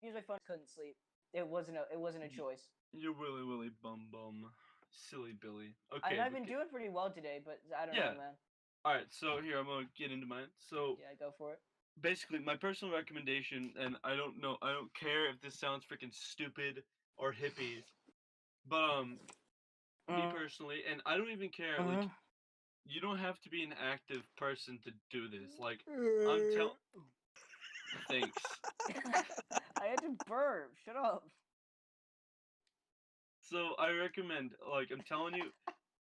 use my phone. Couldn't sleep. It wasn't a choice. You're willy bum, silly Billy. Okay. I've been doing pretty well today, but I don't know, man. All right, so here I'm gonna get into mine. So yeah, go for it. Basically, my personal recommendation, and I don't care if this sounds freaking stupid or hippies, but me personally, and I don't even care. Like, you don't have to be an active person to do this. Like, I'm telling. Thanks. I had to burp. Shut up. So I recommend, like, I'm telling you,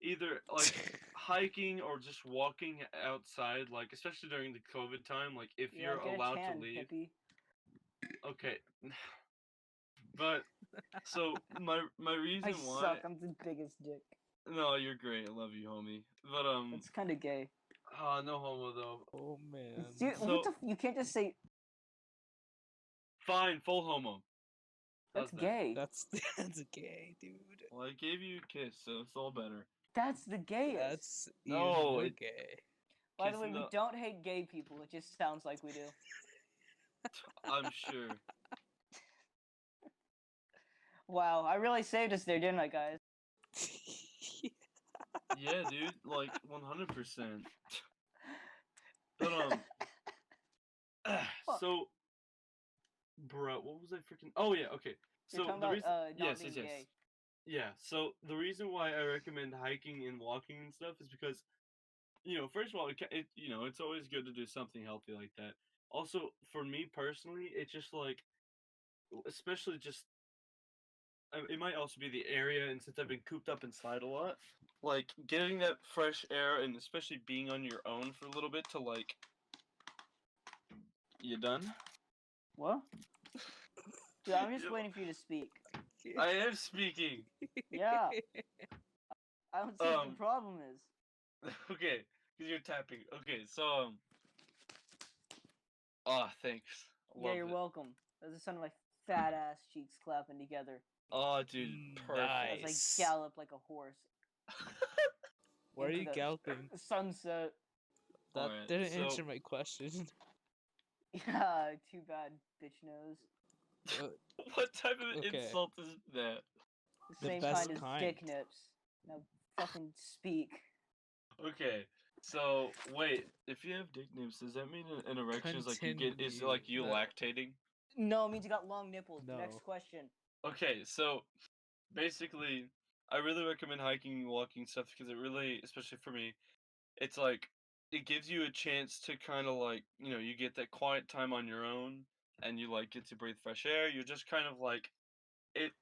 either like hiking or just walking outside, like especially during the COVID time, like if you're allowed to leave. Hippie. Okay. But so my reason why I suck. I'm the biggest dick. No, you're great. I love you, homie. But it's kind of gay. No homo though. Oh man. Dude, you can't just say. Fine, full homo. That's gay. That's gay, dude. Well, I gave you a kiss, so it's all better. That's the gayest. That's no, gay. By the way, we don't hate gay people. It just sounds like we do. I'm sure. Wow, I really saved us there, didn't I, guys? Yeah, dude, like 100%. But so, bro, what was I freaking? Oh yeah, okay. So the reason, yes. Gay. Yeah. So the reason why I recommend hiking and walking and stuff is because, first of all, it's always good to do something healthy like that. Also, for me personally, it's just like, especially just it might also be the area, and since I've been cooped up inside a lot, like getting that fresh air, and especially being on your own for a little bit to like. You done? What? Dude, I'm just You- waiting for you to speak. I am speaking. Yeah. I don't see what the Um. problem is. Okay, because you're tapping. Okay, so thanks. Yeah, Love you're it. welcome. That's the sound of my fat ass cheeks clapping together Oh, dude, perfect. as I Nice. gallop like a horse Where are into you the galloping? sunset. That Alright, didn't so answer my question. Yeah, too bad, bitch nose. what type of Okay. insult is that? The The same best kind as kind. dick nips. Now fucking speak. Okay, so wait, if you have dick nips, does that mean an erection is like you get is it like you Continue. lactating? No, it means you got long nipples. No. Next question. Okay, so basically, I really recommend hiking and walking stuff because it really, especially for me, it's like it gives you a chance to kind of like you get that quiet time on your own, and you like get to breathe fresh air. You're just kind of like it,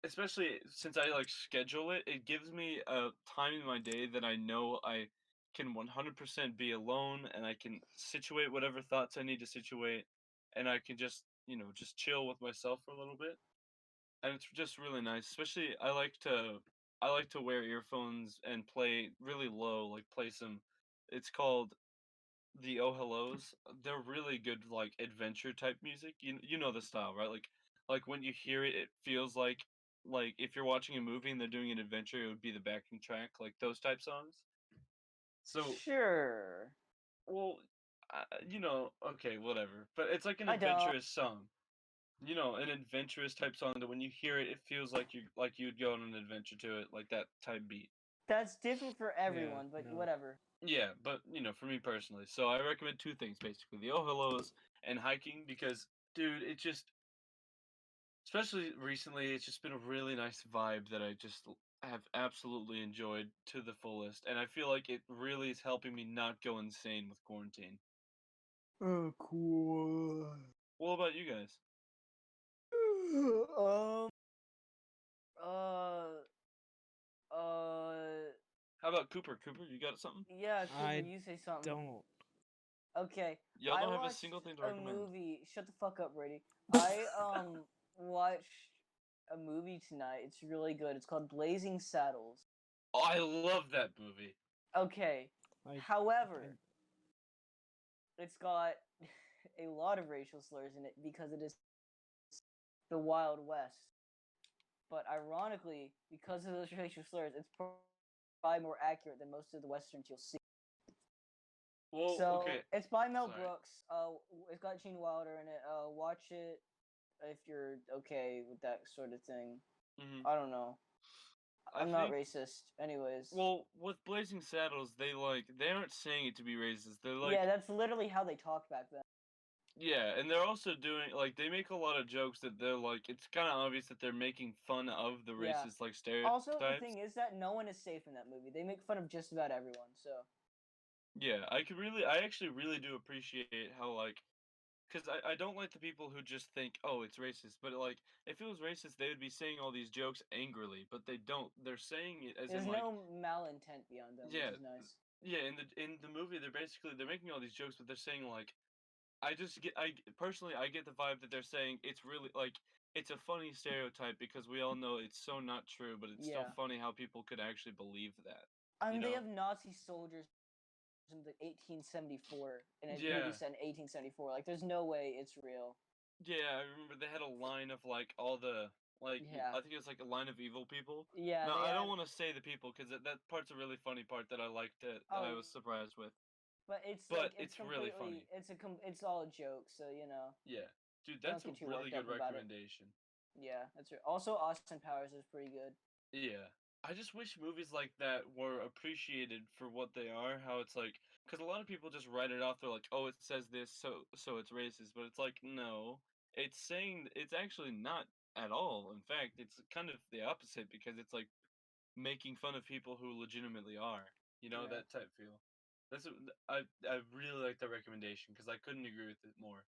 especially since I like schedule it. It gives me a time in my day that I know I can 100% be alone, and I can situate whatever thoughts I need to situate, and I can just just chill with myself for a little bit, and it's just really nice. Especially I like to wear earphones and play really low, like play some. It's called the Oh Hellos. They're really good, like adventure type music. You know the style, right? Like when you hear it, it feels like if you're watching a movie and they're doing an adventure, it would be the backing track, like those type songs. So, Sure. well, okay, whatever. But it's like an I don't. adventurous song. An adventurous type song that when you hear it, it feels like you'd go on an adventure to it, like that type beat. That's different for Yeah, everyone, but no. whatever. Yeah, but for me personally, so I recommend two things basically: the Oh Hellos and hiking, because dude, it just, especially recently, it's just been a really nice vibe that I just have absolutely enjoyed to the fullest, and I feel like it really is helping me not go insane with quarantine. Oh, cool. What about you guys? um. Uh. Uh. How about Cooper? Cooper, you got something? Yeah, Cooper, I you say something. don't. Okay. Y'all I don't have a watched single thing to a recommend. movie. Shut the fuck up, Brady. I watched a movie tonight. It's really good. It's called Blazing Saddles. Oh, I love that movie. Okay. I However, it's got a lot of racial slurs in it because it is the Wild West. But ironically, because of those racial slurs, it's probably more accurate than most of the westerns you'll see. Well, So okay. it's by Mel Sorry. Brooks. It's got Gene Wilder in it. Watch it if you're okay with that sort of thing. Hmm. I don't know. I I'm not think. racist. Anyways. Well, with Blazing Saddles, they aren't saying it to be racist. They're like, yeah, that's literally how they talked back then. yeah, and they're also doing like they make a lot of jokes that they're like it's kind of obvious that they're making fun of the Yeah. racist like Also, the stereotypes. thing is that no one is safe in that movie. They make fun of just about everyone. So. Yeah, I actually really do appreciate how like, because I don't like the people who just think, oh, it's racist, but like if it was racist, they would be saying all these jokes angrily, but they don't. They're saying it as There's in like, no malintent beyond them, yeah, which is nice. yeah. In the movie, they're making all these jokes, but they're saying like, I personally I get the vibe that they're saying it's really like it's a funny stereotype because we all know it's so not true, but it's still Yeah. funny how people could actually believe that. They have Nazi soldiers in the 1874 in a movie Yeah. set in 1874. Like, there's no way it's real. Yeah, I remember they had a line of like all the Yeah. I think it was like a line of evil people. Yeah. No, They I had, don't want to say the people because that part's a really funny part that I liked that I Oh. was surprised with. but it's But like it's it's really completely funny. it's all a joke. So Yeah, dude, don't that's a get too really worked good up about it. recommendation. Yeah, that's right. Also, Austin Powers is pretty good. Yeah. I just wish movies like that were appreciated for what they are. How it's like, because a lot of people just write it off. They're like, "Oh, it says this, so it's racist." But it's like, no, it's saying it's actually not at all. In fact, it's kind of the opposite because it's like making fun of people who legitimately are. Yeah. That type feel. I really like that recommendation because I couldn't agree with it more.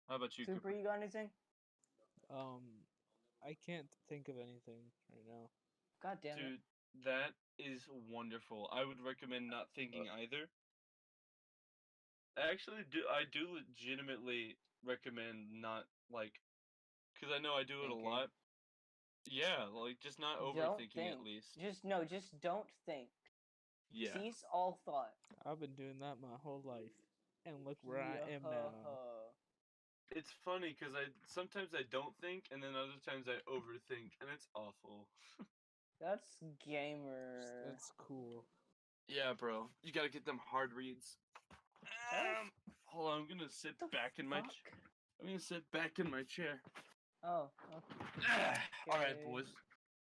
How about you, Cooper, Cooper? you got anything? I can't think of anything right now. God damn it. Dude, that is wonderful. I would recommend not thinking either. I do legitimately recommend not like, because I know I do it a Thinking. lot. Yeah, like just not Don't overthinking at think. least. Just don't think. Yeah. Cease all thought. I've been doing that my whole life, and look where I am now. It's funny because sometimes I don't think, and then other times I overthink, and it's awful. That's gamer. That's cool. Yeah, bro, you gotta get them hard reads. Hold on, I'm gonna sit The back in my. fuck? I'm gonna sit back in my chair. Oh, All right, okay. boys.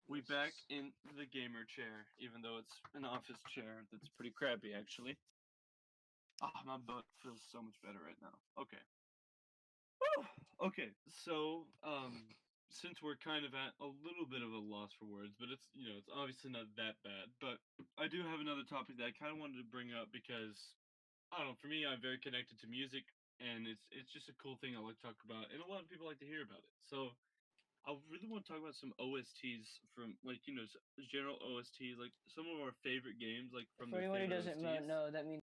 We back in the gamer chair, even though it's an office chair that's pretty crappy, actually. Ah, my butt feels so much better right now. Okay. Whew. Okay, so since we're kind of at a little bit of a loss for words, but it's it's obviously not that bad. But I do have another topic that I kind of wanted to bring up because I don't know. For me, I'm very connected to music, and it's just a cool thing I like to talk about, and a lot of people like to hear about it. So I really want to talk about some OSTs from general OSTs, like some of our favorite games, like from For their anyone who favorite doesn't OSTs. know, that means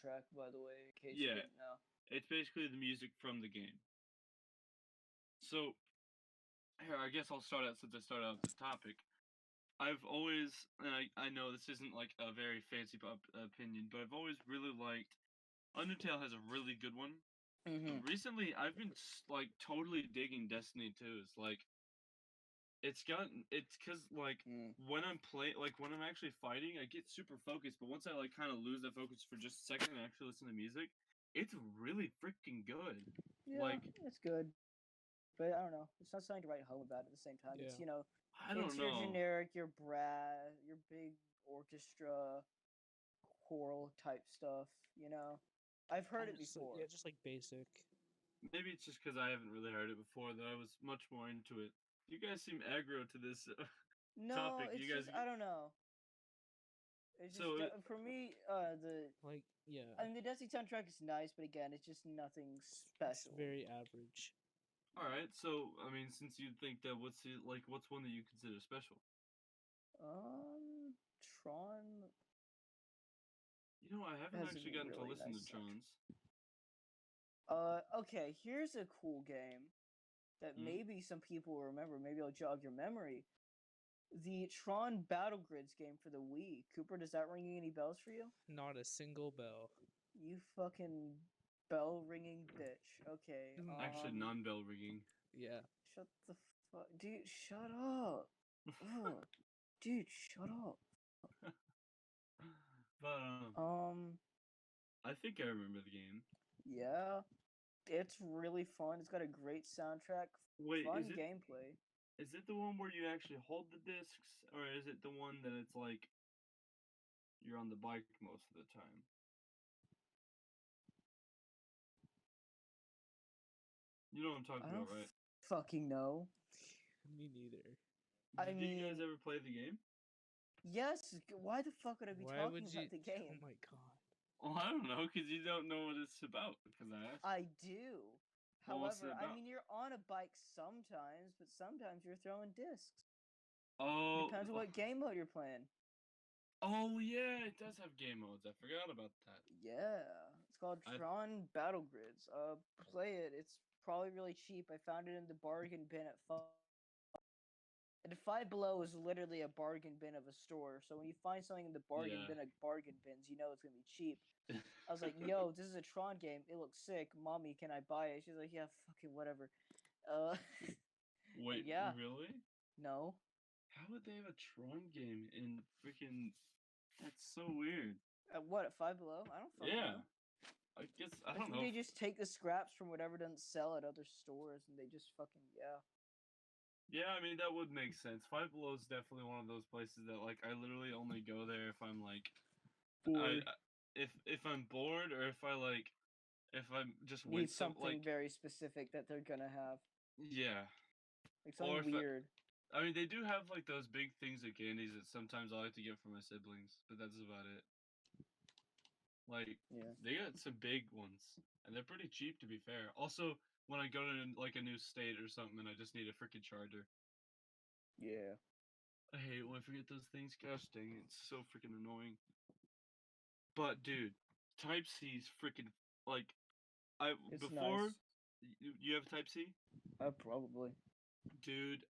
track, by the way, in case you Yeah, didn't know. it's basically the music from the game. So here, I guess I'll start out since I started out this topic. I've always, and I know this isn't like a very fancy opinion, but I've always really liked. Undertale has a really good one. But Mm-hmm. recently, I've been like totally digging Destiny 2. It's like it's because like when I'm when I'm actually fighting, I get super focused. But once I like kind of lose that focus for just a second and actually listen to music, it's really freaking good. Yeah, it's good. But I don't know. It's not something to write home about at the same time. It's, Yeah. I don't it's your know. generic, your brass, your big orchestra, choral type stuff, I've heard it Just like, before. yeah, just like basic. Maybe it's just because I haven't really heard it before, though. I was much more into it. You guys seem aggro to this No, topic. it's You guys. just, I don't know. It's just, So, for me, Like, yeah, I mean, the Destiny soundtrack is nice, but again, it's just nothing it's special. very average. all right. So, I mean, since you think that, what's one that you consider special? Tron I haven't has a actually gotten to really listen to nice soundtrack. Tron's. Okay, here's a cool game that maybe some people will remember. Maybe I'll jog your memory. The Tron Battle Grids game for the Wii. Cooper, does that ring any bells for you? Not a single bell. You fucking bell ringing bitch. Okay. Actually, non-bell ringing. Yeah. Shut the fuck, dude. Shut up. Ugh. Dude, shut up. But Um. I think I remember the game. Yeah. It's really fun. It's got a great soundtrack. Wait, Fun gameplay. is it the one where you actually hold the discs, or is it the one that it's like you're on the bike most of the time? You know what I'm talking I don't about, right? fucking know. Me neither. Did you guys ever play the game? Yes. Why the fuck would I be Why talking would you? about the game? Oh my god. Well, I don't know, because you don't know what it's about. Because I asked. I do. Well, what's it However, I about? mean, you're on a bike sometimes, but sometimes you're throwing discs. Oh, Depends on what game mode you're playing. oh yeah, it does have game modes. I forgot about that. Yeah, it's called Tron Battle Grids. Play it. It's probably really cheap. I found it in the bargain bin at And Five Below is literally a bargain bin of a store. So when you find something in the bargain bin of bargain bins, you know it's gonna be cheap. I was like, "Yo, this is a Tron game. It looks sick. Mommy, can I buy it?" She's like, "Yeah, fucking whatever." Uh, Wait, yeah, really? no. How would they have a Tron game in freaking? That's so weird. What, at Five Below? I don't fucking Yeah, know. I guess I I don't think know. they just take the scraps from whatever doesn't sell at other stores, and they just fucking Yeah, I mean that would make sense. Five Below is definitely one of those places that like I literally only go there if I'm like, bored. if I'm bored or if I'm just Need went something very specific that they're gonna have, yeah, like or something weird. I mean they do have like those big things of candies that sometimes I like to get for my siblings, but that's about it. Like Yeah. they got some big ones, and they're pretty cheap to be fair. Also, when I go to like a new state or something, and I just need a freaking charger. Yeah. I hate when I forget those things. Gosh dang it, it's so freaking annoying. But dude, Type C's freaking like It's before nice. you have Type C, Probably. dude.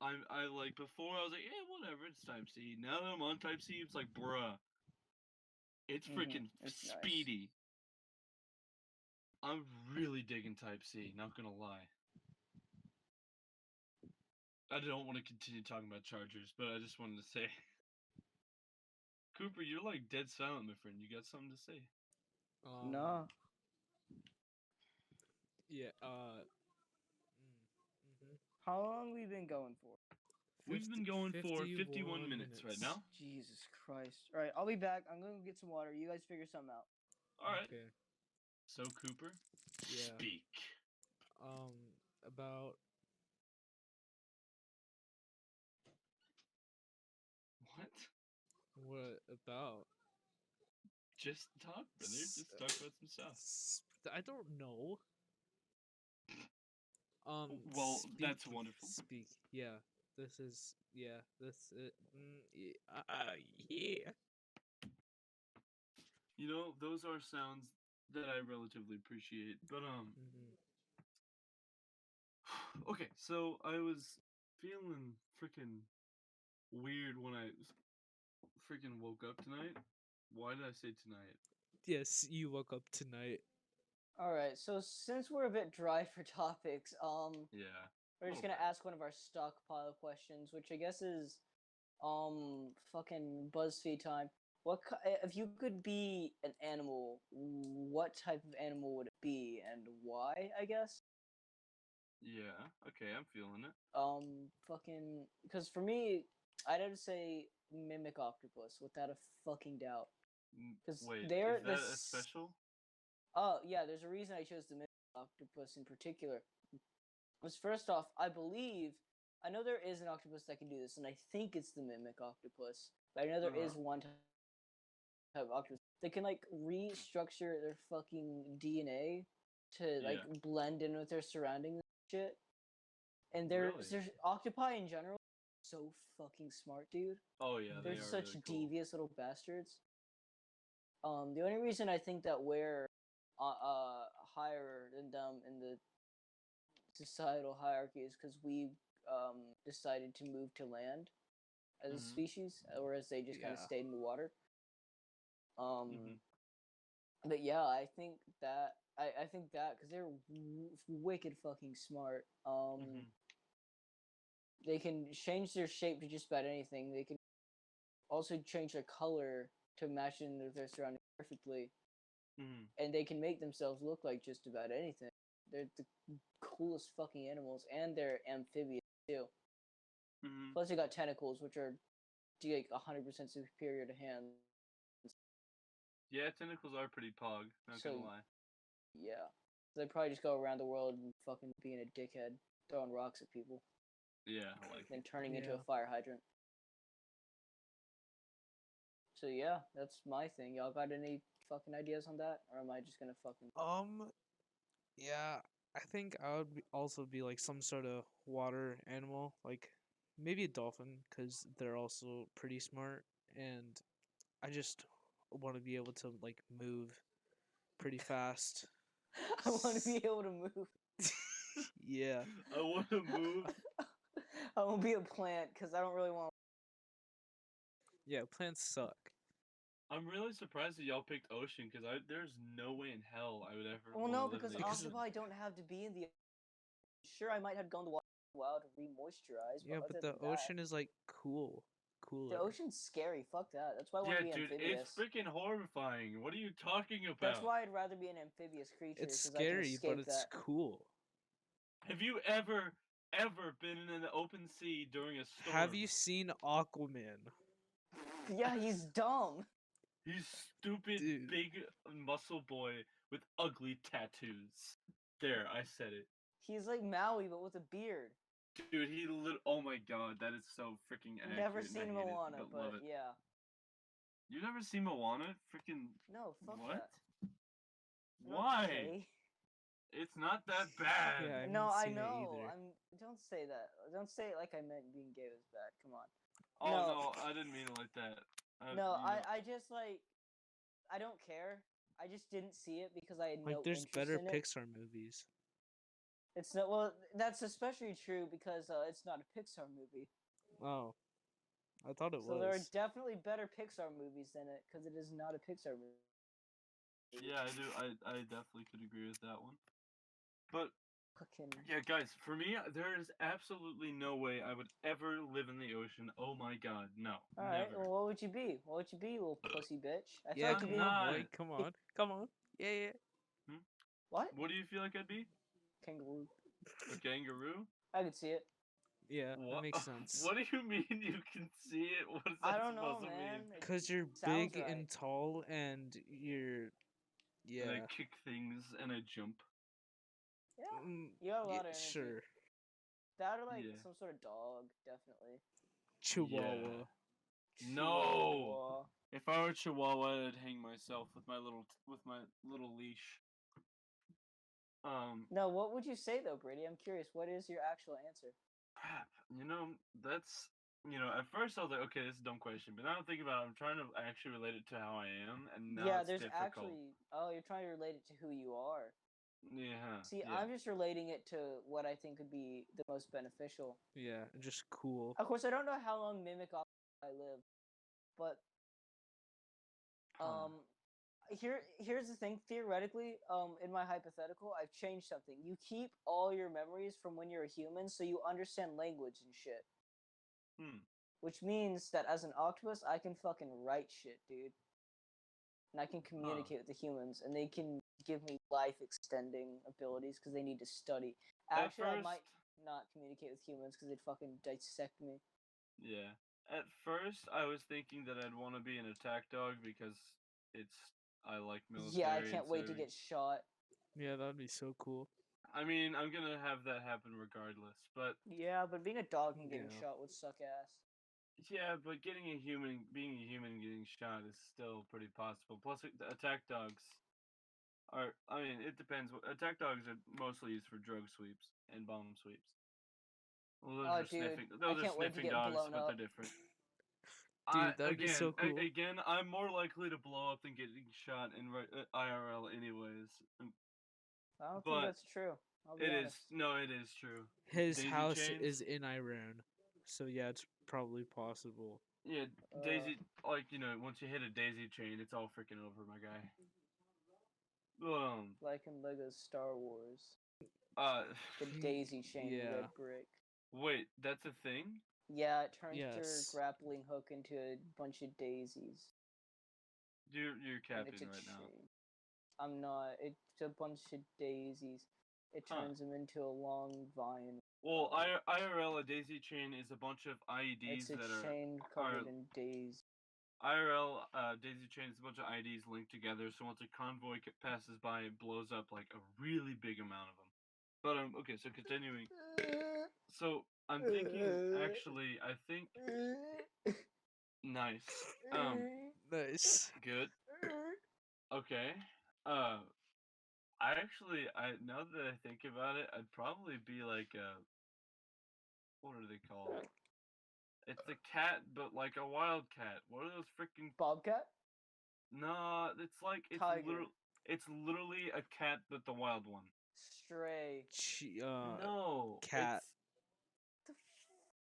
I like before I was like, yeah, whatever, it's Type C. Now that I'm on Type C, it's like, bruh, it's freaking It's nice. speedy. I'm really digging Type C. Not gonna lie. I don't want to continue talking about chargers, but I just wanted to say, Cooper, you're like dead silent, my friend. You got something to say? Nah. Yeah. How long we been going for? We've been going for 51 51 minutes right now. Jesus Christ. All right, I'll be back. I'm gonna go get some water. You guys figure something out. All right. Okay. So Cooper, Yeah. speak. About What? what about? Just talk, brother. Just talk about some stuff. I don't know. Well, speak, that's wonderful. Speak. Yeah. This is. Yeah. This. Yeah. You know, those are sounds that I relatively appreciate. But okay. So I was feeling freaking weird when I freaking woke up tonight. Why did I say tonight? Yes, you woke up tonight. All right, so since we're a bit dry for topics, Yeah. we're just gonna ask one of our stockpile questions, which I guess is, fucking BuzzFeed time. If you could be an animal, what type of animal would it be and why? I guess. Yeah. Okay, I'm feeling it. Fucking, because for me, I'd have to say mimic octopus without a fucking doubt. Because Wait, they're is that a special? Oh yeah, there's a reason I chose the mimic octopus in particular. Was first off, I know there is an octopus that can do this, and I think it's the mimic octopus. But I know there is one type of octopus. They can like restructure their fucking DNA to like blend in with their surroundings and shit. And there's octopi in general so fucking smart, dude. Oh yeah, They're they are such really cool. devious little bastards. The only reason I think that we're higher than them in the societal hierarchy is because we decided to move to land as a species, whereas they just kind of stayed in the water. But yeah, I think that because they're wicked fucking smart. They can change their shape to just about anything. They can also change their color to match in with their surroundings perfectly. And they can make themselves look like just about anything. They're the coolest fucking animals, and they're amphibious too. Plus, they got tentacles, which are like 100% superior to hands. Yeah, tentacles are pretty pog. Not gonna lie. Yeah, they probably just go around the world and fucking being a dickhead, throwing rocks at people. Yeah, like then turning into a fire hydrant. So yeah, that's my thing. Y'all got any fucking ideas on that, or am I just gonna fucking? Yeah, I think I would also be like some sort of water animal, like maybe a dolphin, because they're also pretty smart, and I just want to be able to like move pretty fast. I want to be able to move. Yeah. I want to move. I won't be a plant because I don't really want. Yeah, plants suck. I'm really surprised that y'all picked ocean because there's no way in hell I would ever. Well, no, live because in the ocean. octopi don't have to be in the. Sure, I might have gone to the wild to re-moisturize. Yeah, but the ocean is like cooler. The ocean's scary. Fuck that. That's why I want to be dude, amphibious. it's freaking horrifying. What are you talking about? That's why I'd rather be an amphibious creature. It's scary, but it's cool. Have you ever been in the open sea during a storm? Have you seen Aquaman? Yeah, he's dumb. He's stupid, Dude. big muscle boy with ugly tattoos. There, I said it. He's like Maui, but with a beard. Dude, oh my god, that is so freaking accurate. Never seen Moana, but yeah. You never seen Moana? Freaking No, fuck what? that. I know what to Why? say. It's not that bad. Yeah, I No, haven't I seen it know. either. Don't say that. Don't say it like I meant being gay was bad. Come on. Oh No. no, I didn't mean it like that. No, You know. I just like I don't care. I just didn't see it because I had Like, no there's interest better in it. Pixar movies. It's not well. That's especially true because it's not a Pixar movie. Oh, I thought it So there are was. definitely better Pixar movies than it because it is not a Pixar movie. Yeah, I do. I definitely could agree with that one. But Fucking yeah, guys, for me, there is absolutely no way I would ever live in the ocean. Oh my god, no, all right. never. Well, what would you be? What would you be, little pussy bitch? I feel Yeah, like you'd come be on, not. boy. Come on. Come on. Yeah. what? What do you feel like I'd be? Kangaroo. A kangaroo? I could see it. Yeah, that What? makes sense. What do you mean you can see it? What is I that don't know, supposed to man. mean? It Because you're sounds big right. and tall and you're. And I Yeah. kick things and I jump. Yeah, Mm, you got a lot yeah, of energy. sure. That or like Yeah. some sort of dog, definitely. Chihuahua. No! Chihuahua. If I were Chihuahua, I'd hang myself with my little leash. No, what would you say though, Brady? I'm curious. What is your actual answer? Crap. That's at first I was like, okay, this is a dumb question, but now I'm thinking about it, I'm trying to actually relate it to how I am, and now Yeah, it's there's difficult. actually. Oh, you're trying to relate it to who you are. Yeah. See, yeah. I'm just relating it to what I think would be the most beneficial. Yeah, just cool. Of course, I don't know how long Mimic I live, but Huh. here's the thing. Theoretically, in my hypothetical, I've changed something. You keep all your memories from when you're a human, so you understand language and shit. Which means that as an octopus, I can fucking write shit, dude. And I can communicate with the humans, and they can give me life extending abilities because they need to study. Actually, I might not communicate with humans because they'd fucking dissect me. Yeah. At first, I was thinking that I'd want to be an attack dog because I like military. Yeah, I and can't wait to serving. get shot. Yeah, that'd be so cool. I mean, I'm gonna have that happen regardless, but Yeah, but being a dog and getting Yeah. shot would suck ass. yeah, but being a human and getting shot is still pretty possible. Plus, the attack dogs are. I mean, it depends. Attack dogs are mostly used for drug sweeps and bomb sweeps. Well, those Oh, are dude, sniffing. I Those are can't wait to sniffing get dogs, blown but up. they're different. Dude, that'd be so cool. Again, I'm more likely to blow up than getting shot in IRL, anyways. I don't But think that's true. I'll be it honest. is no, it is true. His Daisy house chains? is in Iran. So yeah, it's probably possible. Yeah, daisy. Like once you hit a daisy chain, it's all freaking over, my guy. Like in Lego Star Wars. The Uh, daisy chain Yeah. red brick. wait, that's a thing? Yeah, it turns your Yes. grappling hook into a bunch of daisies. You're And it's capping a right now. chain. I'm not. It's a bunch of daisies. It Huh. turns them into a long vine. Well, IRL, a daisy chain is a bunch of IEDs It's a that are chain covered in daisies. IRL daisy chain is a bunch of IEDs linked together. So once a convoy passes by, it blows up like a really big amount of them. But okay, so continuing. So I'm thinking. Actually, I think. Nice. Nice. Good. Okay. Now that I think about it, I'd probably be like what are they called? It's a cat, but like a wild cat. What are those freaking? Bobcat? Nah, it's like Tiger. It's literally a cat, but the wild one. Stray. No, cat. The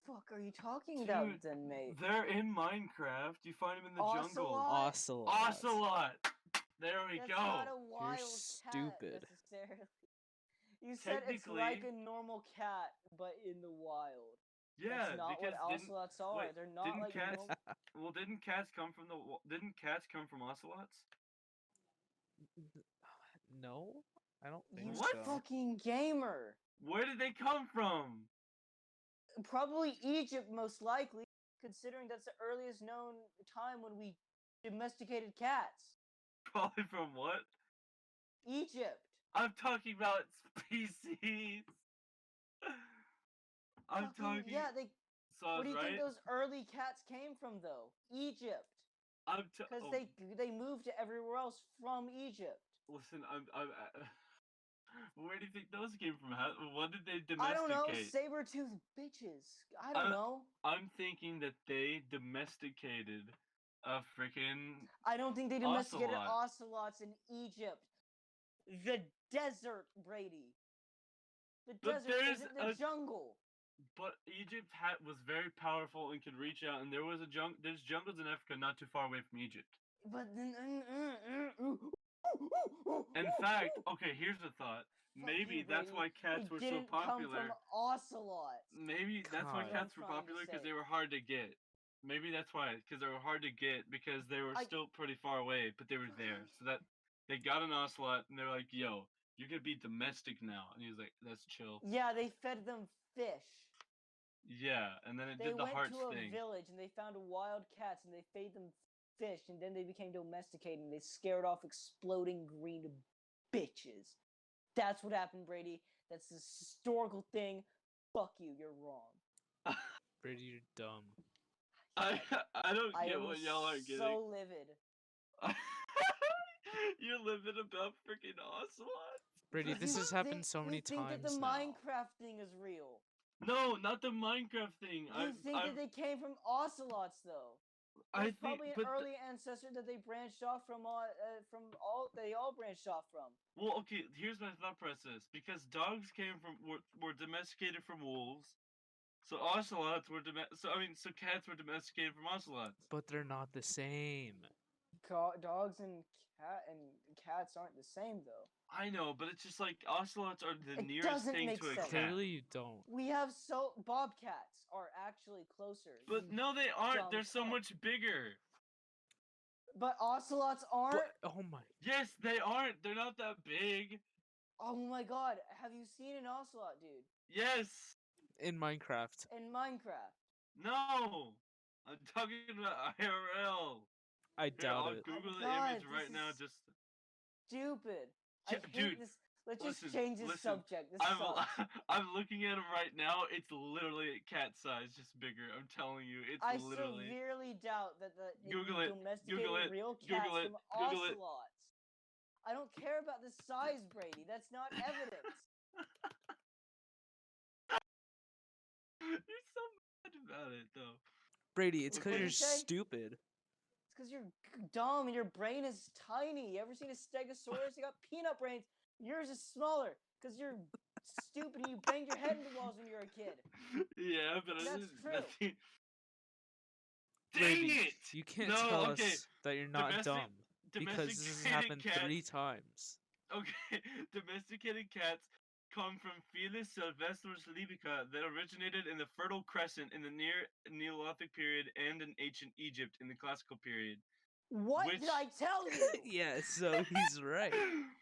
fuck are you talking Dude, about then, mate? they're in Minecraft. You find them in the jungle. Ocelot? Ocelot. There we That's go. not a wild cat stupid. necessarily. You said it's like a normal cat, but in the wild. Yeah, That's not because what ocelots are. wait, They're not like normal. Well, didn't cats come from Didn't cats come from ocelots? No, I don't think You so. fucking gamer. Where did they come from? Probably Egypt, most likely, considering that's the earliest known time when we domesticated cats. Probably from what? Egypt. I'm talking about species. I'm talking. Yeah, they. So I Where was do you right. think those early cats came from, though? Egypt. Because they moved to everywhere else from Egypt. Listen, where do you think those came from? What did they domesticate? I don't know, saber-toothed bitches. I don't know. I'm thinking that they domesticated a freaking. I don't think they domesticated ocelot. ocelots in Egypt. The desert, Brady. The But desert isn't the jungle. But Egypt was very powerful and could reach out, and there's jungles in Africa not too far away from Egypt. But then, in fact, okay, here's the thought. Maybe that's why cats were so popular. Come from ocelots. Maybe that's why cats were popular because they were hard to get. Maybe that's why, because they were hard to get because they were still pretty far away, but they were there. So that they got an ocelot and they're like, "Yo, you're gonna be domestic now," and he was like, "That's chill." Yeah, they fed them fish. Yeah, and then did the hearts thing. They went to a village and they found wild cats and they fed them fish and then they became domesticated and they scared off exploding green bitches. That's what happened, Brady. That's a historical thing. Fuck you, you're wrong. Brady, you're dumb. I don't get what y'all are getting. So livid. You're livid about freaking ocelots? Brady, this has happened so many times now. You think that the Minecraft thing is real? No, not the Minecraft thing. You think that they came from ocelots, though? There's probably an early ancestor that they branched off from they all branched off from. Well, okay, here's my thought process. Because dogs were domesticated from wolves, so ocelots were so cats were domesticated from ocelots. But they're not the same. Dogs and cats aren't the same, though. I know, but it's just like ocelots are the nearest thing to a cat. Clearly, you don't. We have bobcats are actually closer. But no, they aren't. They're so much bigger. But ocelots aren't. Oh my. Yes, they aren't. They're not that big. Oh my god! Have you seen an ocelot, dude? Yes. In Minecraft. In Minecraft. No, I'm talking about IRL. I doubt it. I'll Google the image right now. Just stupid. Dude, this. Let's just change the subject. I'm looking at him right now. It's literally cat size, just bigger. I'm telling you, it's literally. I severely doubt that Google it. Domesticated real cats from ocelots. I don't care about the size, Brady. That's not evidence. You're so mad about it, though. Brady, it's because you're stupid. It's because you're dumb and your brain is tiny. You ever seen a stegosaurus? They got peanut brains. Yours is smaller because you're stupid and you banged your head into walls when you were a kid. Yeah, but that's true. Dang it! You can't tell us that you're not dumb because this has happened 3 times. Okay, domesticated cats come from Felis sylvestris libica that originated in the Fertile Crescent in the near Neolithic period and in ancient Egypt in the Classical period. What did I tell you? Yeah, so he's right.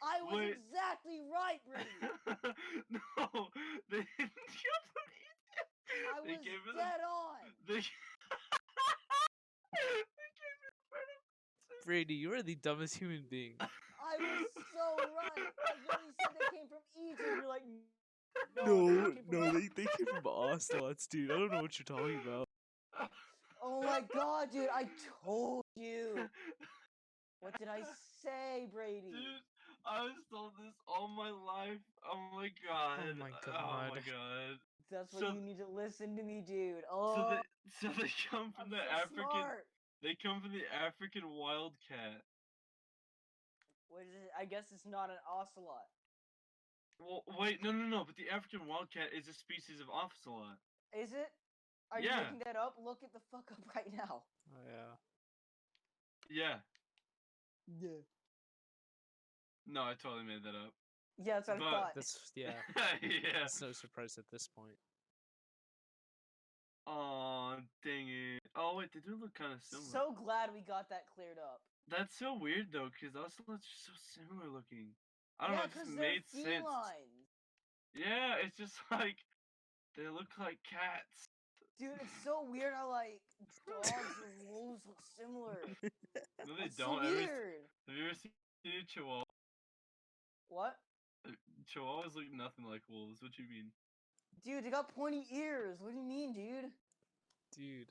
I was exactly right, Brady. No, they didn't come from Egypt. I was dead on. They came from Brady, you are the dumbest human being. I was so right. I really said they came from Egypt. You're like, no, they came from ocelots, dude. I don't know what you're talking about. Oh my god, dude, I told you. What did I say, Brady? Dude, I was told this all my life. Oh my god. Oh my god. Oh my god. That's why you need to listen to me, dude. Oh. So they come from the African. Smart. They come from the African wildcat. What is it? I guess it's not an ocelot. Well, wait, no. But the African wildcat is a species of ocelot. Is it? Are you looking that up? Look it the fuck up right now. Oh yeah. Yeah. Yeah. No, I totally made that up. Yeah, that's what I thought. Yeah. Yeah. It's no surprise at this point. Aw, dang it. Oh wait, they do look kind of similar. So glad we got that cleared up. That's so weird though, because ocelots are so similar looking. I don't know, it just made sense. Yeah, it's just like they look like cats. Dude, it's so weird how like dogs and wolves look similar. No, they That's don't. So weird. Have you ever seen a chihuahua? What? Chihuahuas look nothing like wolves. What you mean? Dude, they got pointy ears. What do you mean, dude? Dude.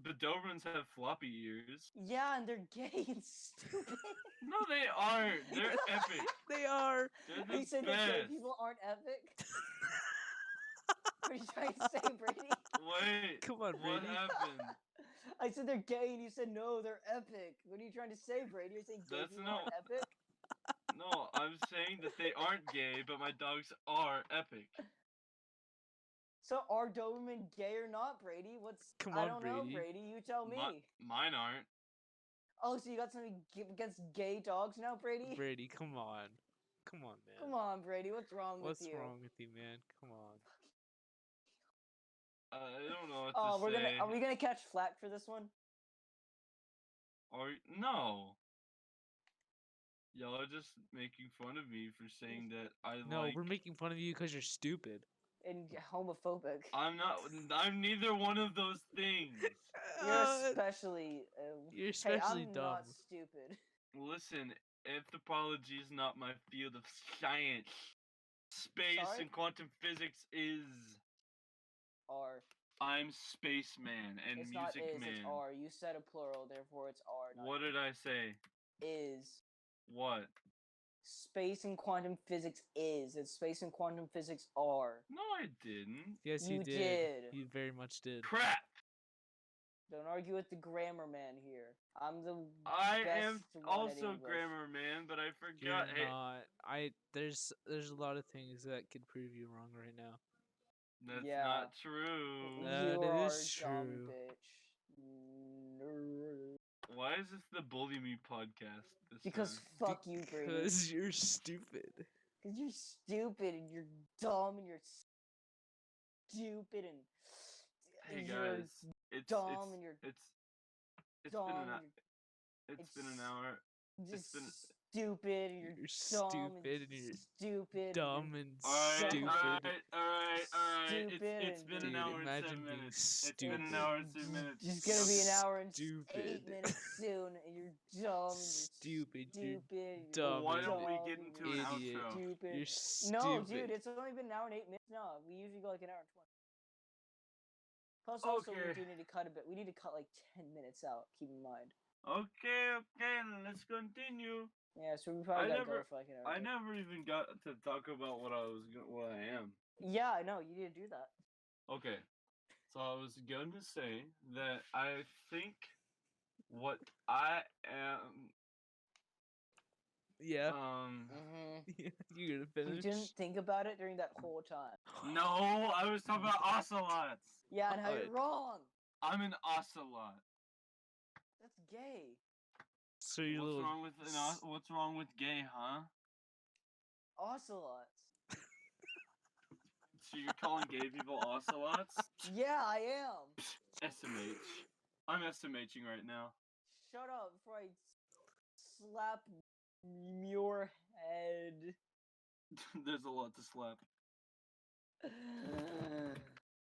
But Dobermans have floppy ears. Yeah, and they're gay and stupid. No, they aren't. They're epic. They are. They're the You said that gay best. people aren't epic? What are you trying to say, Brady? Wait. Come on, What Brady. happened? I said they're gay, and you said no, they're epic. What are you trying to say, Brady? You're saying gay That's people no- aren't epic? No, I'm saying that they aren't gay, but my dogs are epic. So are Doberman gay or not, Brady? Come I on, don't know, Brady. Brady. You tell me. Mine aren't. Oh, so you got something against gay dogs now, Brady? Brady, come on. Come on, man. Come on, Brady. What's wrong What's with you? wrong with you, man? Come on. I don't know what Oh, to say. are we gonna catch flack for this one? Or no. Y'all are just making fun of me for saying that I No, like. we're making fun of you because you're stupid. And homophobic. I'm not. I'm neither one of those things. You're especially. You're Hey, especially I'm dumb. not stupid. Listen, anthropology is not my field of science. Space Sorry? and quantum physics is. R. I'm spaceman and It's not music is, man. it's R. You said a plural, therefore it's R. Not What did I say? is. What? Space and quantum physics is. It's space and quantum physics are. No, I didn't. Yes, you You did. did. You very much did. Crap! Don't argue with the grammar man here. I'm the I best am one at also English. grammar man, but I You're forgot. Hey, not. There's a lot of things that could prove you wrong right now. that's Yeah. not true. That You are is dumb true. bitch. Nerd. Why is this the Bully Me podcast this Because time? fuck you, Brady. Because you're stupid. Because you're stupid and you're dumb and you're stupid and Hey you're guys, it's dumb and you're it's dumb been an and hour. you're It's been an hour. just been- stupid and you're, You're dumb stupid and and you're stupid Dumb and Alright, stupid. alright. It's Stupid been Dude, an hour and imagine 7 being minutes. It's stupid. been an hour and 7 minutes. It's gonna be an hour and Stupid. 8 minutes soon, and you're dumb. And Stupid, you're Stupid. dumb, Why don't we dumb, get and into you're an idiot. outro? Stupid. You're stupid. No, dude, it's only been an hour and 8 minutes. No, we usually go like an hour and 20. Plus, also, we Okay. do need to cut a bit. We need to cut like 10 minutes out. Keep in mind. Okay, let's continue. Yeah, so we probably I gotta never- go for like an hour. I and never even got to talk about what what I am. 20. Yeah, I know. You need to do that. Okay, so I was going to say that I think what I am. Yeah. Mm-hmm. You're gonna You finish. didn't think about it during that whole time. No, I was talking about ocelots. Yeah, and how you're Alright. wrong. I'm an ocelot. That's gay. So you What's little. wrong with what's wrong with gay, huh? Ocelots. So you're calling gay people ocelots? Yeah, I am. SMH. I'm SMHing right now. Shut up before I slap your head. There's a lot to slap.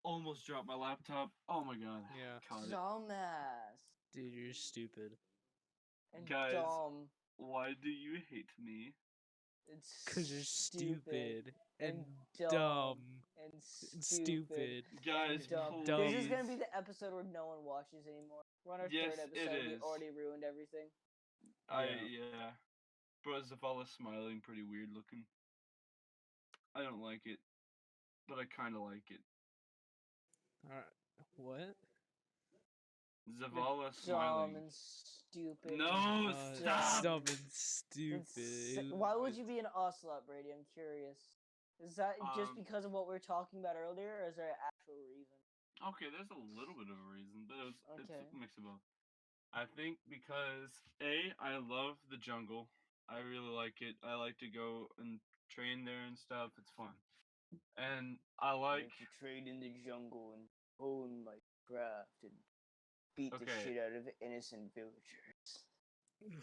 Almost dropped my laptop. Oh my god. Yeah. Caught it. Dumbass. Dude, you're stupid. And Guys. dumb. Why do you hate me? It's Cause you're stupid and dumb. dumb And and stupid. stupid. Guys, and dumb. please. This is gonna be the episode where no one watches anymore. We're on our Yes, third it episode. We is. already ruined everything. Yeah. Bro, Zavala's smiling pretty weird looking. I don't like it. But I kinda like it. Alright. What? Zavala Dumb smiling. and stupid. No, stop! Dumb and And stupid. why would you be an ocelot, Brady? I'm curious. Is that just Um, because of what we were talking about earlier, or is there an actual reason? Okay, there's a little bit of a reason, but it's Okay. a mix of both. I think because I love the jungle. I really like it. I like to go and train there and stuff. It's fun. And I like to trade in the jungle and own my craft and beat the Okay. shit out of innocent villagers,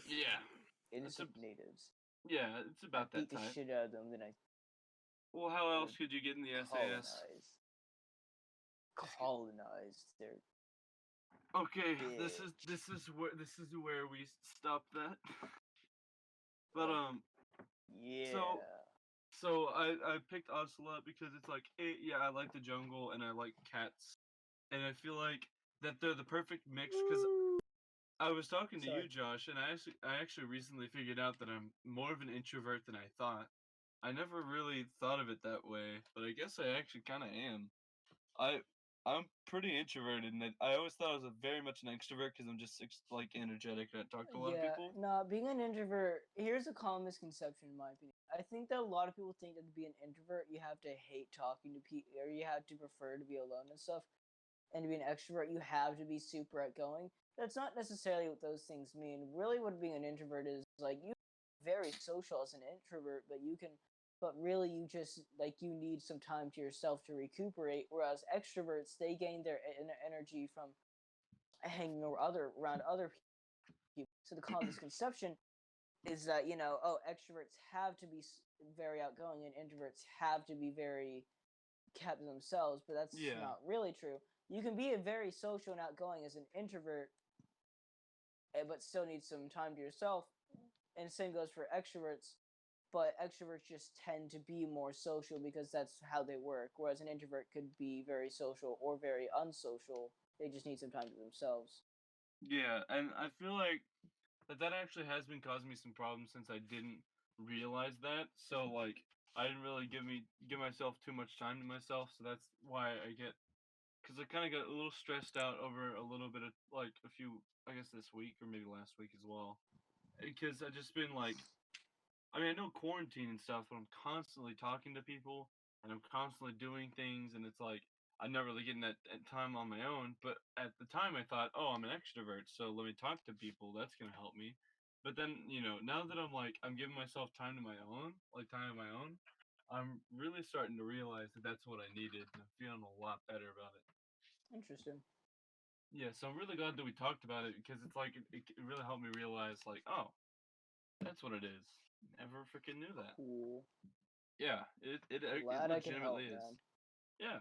yeah. innocent natives. Yeah, it's about Beat that the type. shit out of them, then I Well, how else could you get in the SAS? colonize their. Okay, this is where we stop that. But Yeah. So I picked Ocelot because it's like yeah, I like the jungle and I like cats. And I feel like that they're the perfect mix. Because I was talking to Sorry. you, Josh, and I actually recently figured out that I'm more of an introvert than I thought. I never really thought of it that way, but I guess I actually kind of am. I I'm pretty introverted, and I always thought I was very much an extrovert because I'm just like energetic and I talk to a lot of Yeah, people. no, being an introvert, here's a common misconception in my opinion. I think that a lot of people think that to be an introvert, you have to hate talking to people, or you have to prefer to be alone and stuff. And to be an extrovert, you have to be super outgoing. That's not necessarily what those things mean. Really, what being an introvert is like you very social as an introvert, but really you just like you need some time to yourself to recuperate. Whereas extroverts, they gain their energy from hanging around other people. So the common misconception is that oh, extroverts have to be very outgoing and introverts have to be very kept to themselves, but that's Yeah, not really true. You can be a very social and outgoing as an introvert, but still need some time to yourself. And same goes for extroverts, but extroverts just tend to be more social because that's how they work. Whereas an introvert could be very social or very unsocial. They just need some time to themselves. yeah, and I feel like that actually has been causing me some problems since I didn't realize that. So like I didn't really give myself too much time to myself, so that's why I get because I kind of got a little stressed out over a little bit of like a few I guess this week or maybe last week as well because I just been like I mean, I know quarantine and stuff, but I'm constantly talking to people and I'm constantly doing things, and it's like I'm not really getting that time on my own. But at the time, I thought, oh, I'm an extrovert, so let me talk to people. That's gonna help me. But then, now that I'm giving myself time to my own, like time of my own, I'm really starting to realize that that's what I needed, and I'm feeling a lot better about it. Interesting. Yeah, so I'm really glad that we talked about it because it's like it really helped me realize, like, oh, that's what it is. Never freaking knew that. Cool. Yeah, it Glad I could help, legitimately is. man. Yeah.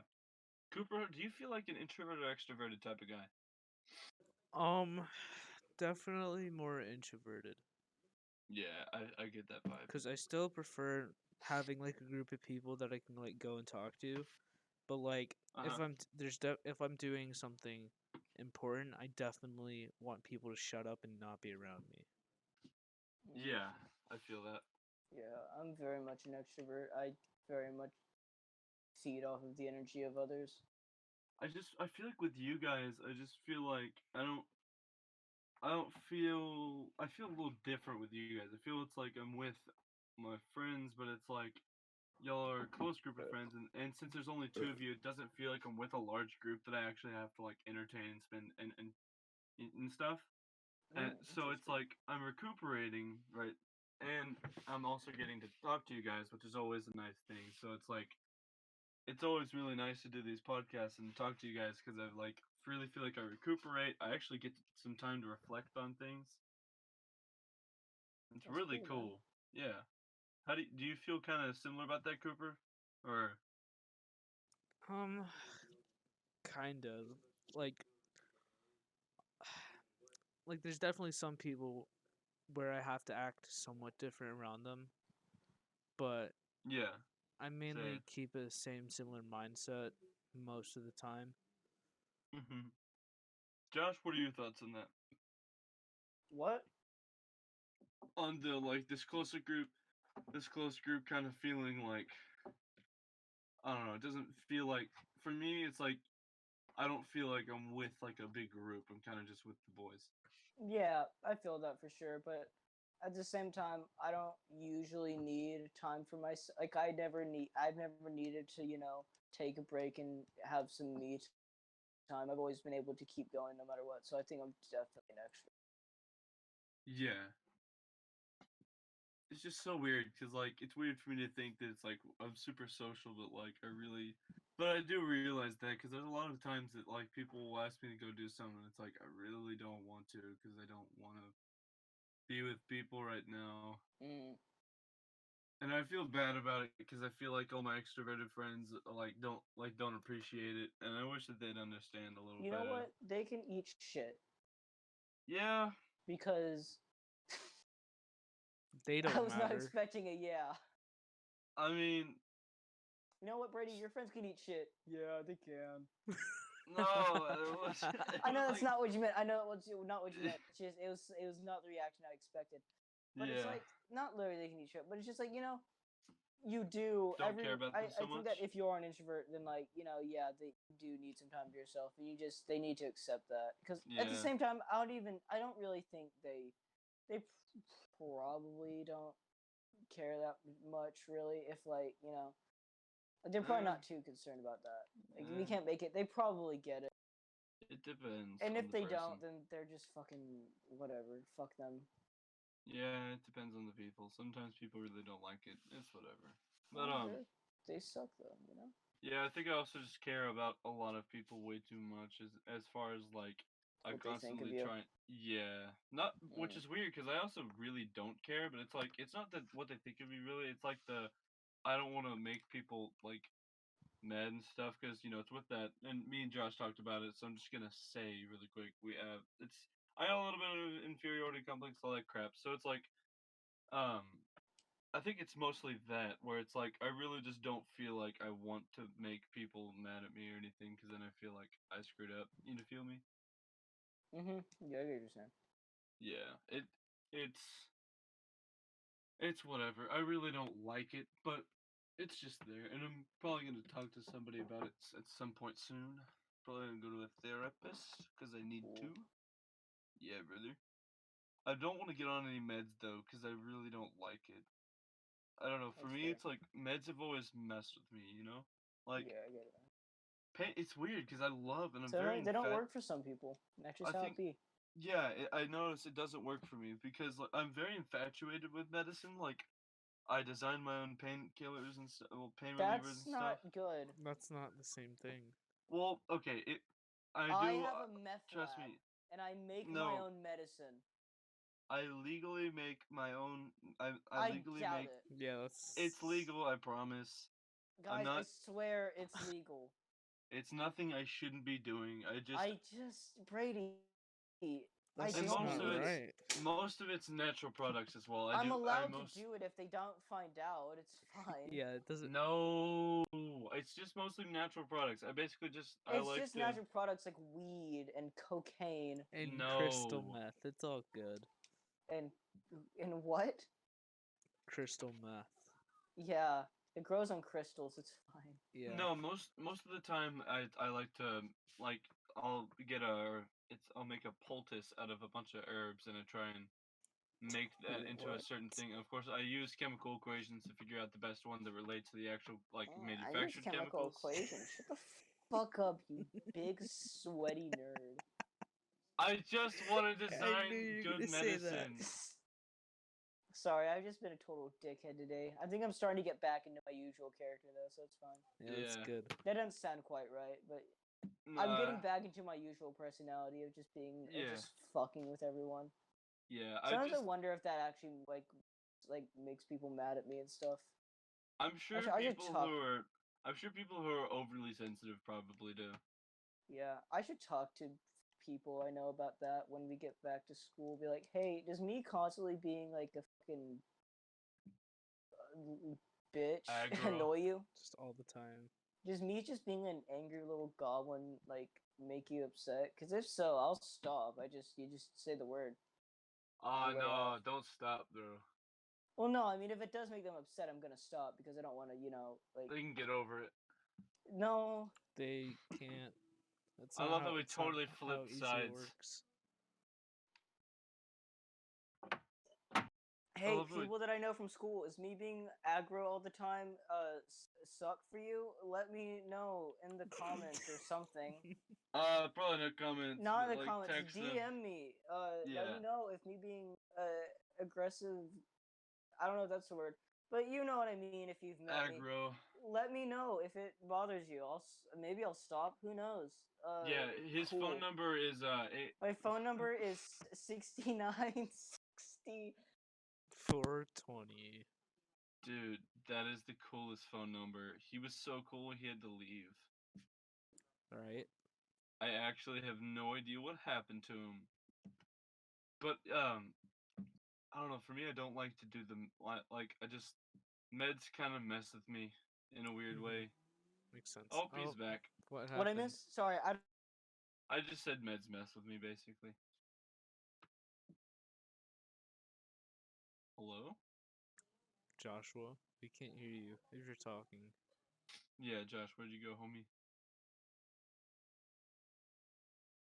Cooper, do you feel like an introverted or extroverted type of guy? Um, definitely more introverted, Yeah, I get that vibe. cause I still prefer having like a group of people that I can like go and talk to. But like Uh-huh. if I'm doing something important, I definitely want people to shut up and not be around me. Mm, Yeah, I feel that. yeah, I'm very much an extrovert. I very much feed off of the energy of others. I feel like with you guys, I just feel like I feel a little different with you guys. I feel it's like I'm with my friends, but it's like y'all are a close group of friends, and since there's only two of you, it doesn't feel like I'm with a large group that I actually have to like entertain and spend and stuff. And so it's Interesting. like I'm recuperating, right? And I'm also getting to talk to you guys, which is always a nice thing. So it's always really nice to do these podcasts and talk to you guys because I like really feel like I recuperate. I actually get some time to reflect on things. It's That's really cool, man. cool. Yeah. How do you feel kind of similar about that, Cooper? Or Um, kind of like there's definitely some people where I have to act somewhat different around them, but yeah, I say. mainly keep a same similar mindset most of the time. Josh, what are your thoughts on that? What? On the like this close group kind of feeling like I don't know. It doesn't feel like for me. It's like I don't feel like I'm with like a big group. I'm kind of just with the boys. Yeah, I feel that for sure, but at the same time, I don't usually need time for myself. Like I've never needed to, take a break and have some me time. I've always been able to keep going no matter what. So I think I'm definitely an extra. Yeah, it's just so weird because like it's weird for me to think that it's like I'm super social, but like but I do realize that because there's a lot of times that like people will ask me to go do something. And it's like I really don't want to because I don't want to be with people right now. Mm. And I feel bad about it because I feel like all my extroverted friends don't appreciate it, and I wish that they'd understand a little You know better. what? They can eat shit Yeah, because They I don't was not matter. expecting a yeah. I mean, You know what, Brady? Your friends can eat shit. Yeah, they can. No, it was, I know that's like, not what you meant. I know it was not what you meant. It's just it was not the reaction I expected. But it's yeah. like not literally taking each other, but it's just like you do Don't care about them so I think that much. if you are an introvert, then like yeah, they do need some time to yourself, and they need to accept that. Because at the Yeah. same time, I don't really think they probably don't care that much really. If like they're probably Uh, not too concerned about that. Like we uh, can't make it. They probably get it. it depends And on if the they person. don't, then they're just fucking whatever. Fuck them. Yeah, it depends on the people. Sometimes people really don't like it. It's whatever. But They suck though. yeah, I think I also just care about a lot of people way too much as far as like I What they think of constantly you. try. Yeah, not which is weird because I also really don't care. But it's like it's not that what they think of me really. It's like I don't want to make people like mad and stuff because it's with that. And me and Josh talked about it, so I'm just gonna say really quick. I got a little bit of inferiority complex, all that crap. So it's like um I think it's mostly that where it's like I really just don't feel like I want to make people mad at me or anything because then I feel like I screwed up. You know, feel me? Yeah, I get what you're saying. Yeah. It's whatever. I really don't like it, but it's just there, and I'm probably gonna talk to somebody about it at some point soon. Probably gonna go to a therapist because I need Cool. to. Yeah, brother. I don't want to get on any meds though because I really don't like it. I don't know. For That's me, fair. it's like meds have always messed with me. Like Yeah, I get it. pain. It's weird because I love and I'm So very they don't infat. work for some people. That's just I how think it be. yeah, I notice it doesn't work for me because like, I'm very infatuated with medicine. Like I design my own painkillers and stuff, well, pain relievers That's and stuff. not good. That's not the same thing. Well, okay, I I do. have a meth Trust lab, me. and I make my No, own medicine. I legally make my own. I I legally doubt make. it. Yeah, that's It's legal. I promise. I'm Guys, I not. swear it's legal. It's nothing I shouldn't be doing. Brady, I that's And just don't most not of do it. it's right. most of it's natural products as well. I'm I allowed to most do it if they don't find out. It's fine. Yeah, it doesn't. no. It's just mostly natural products. I basically just I It's like just to natural products like weed and cocaine And crystal no. meth, it's all good. and what? Crystal meth. Yeah, it grows on crystals. It's fine. Yeah. No, most of the time I like to like I'll make a poultice out of a bunch of herbs and I try and make that into a What? certain thing. Of course, I use chemical equations to figure out the best one that relates to the actual like I use manufactured chemical chemicals. equations. Shut the fuck up, you big sweaty nerd. I just want to I knew design you were good gonna say that. medicine. Sorry, I've just been a total dickhead today. I think I'm starting to get back into my usual character though, so it's fine. Yeah, that's Yeah. good. That doesn't sound quite right, but I'm Nah, getting back into my usual personality of just being Yeah. just fucking with everyone. yeah. Sometimes I wonder if that actually like makes people mad at me and stuff. I'm sure I should people talk. who are I'm sure people who are overly sensitive probably do. Yeah, I should talk to people I know about that when we get back to school. Be like, hey, does me constantly being like a fucking bitch Aggro. annoy you? Just all the time. Does me just being an angry little goblin like make you upset? Because if so, I'll stop. You just say the word. Oh way no, off. don't stop, bro. Well, no, I mean if it does make them upset, I'm gonna stop because I don't want to, like. They can get over it. No. They can't. That's I not love how, that we it's not totally how flipped easy sides. it works. Hey, love that we- people that I know from school, is me being aggro all the time suck for you? Let me know in the comments or something. Probably no comments. Not in but, the like, comments. text them. DM me. Let Yeah. me know if me being aggressive. I don't know if that's the word, but you know what I mean. If you've met me, Aggro. let me know if it bothers you. Maybe I'll stop. Who knows? Yeah, his cool. phone number is My phone number is 6960. 420. Dude, that is the coolest phone number. He was so cool he had to leave. Right? I actually have no idea what happened to him. But I don't know. For me, I don't like to do them. Like I just meds kind of mess with me in a weird way. Makes sense. Oh, he's back. What happened? What I missed? Sorry, I I just said meds mess with me, basically. Hello? Joshua, we can't hear you if you're talking. Yeah, Josh, where'd you go, homie?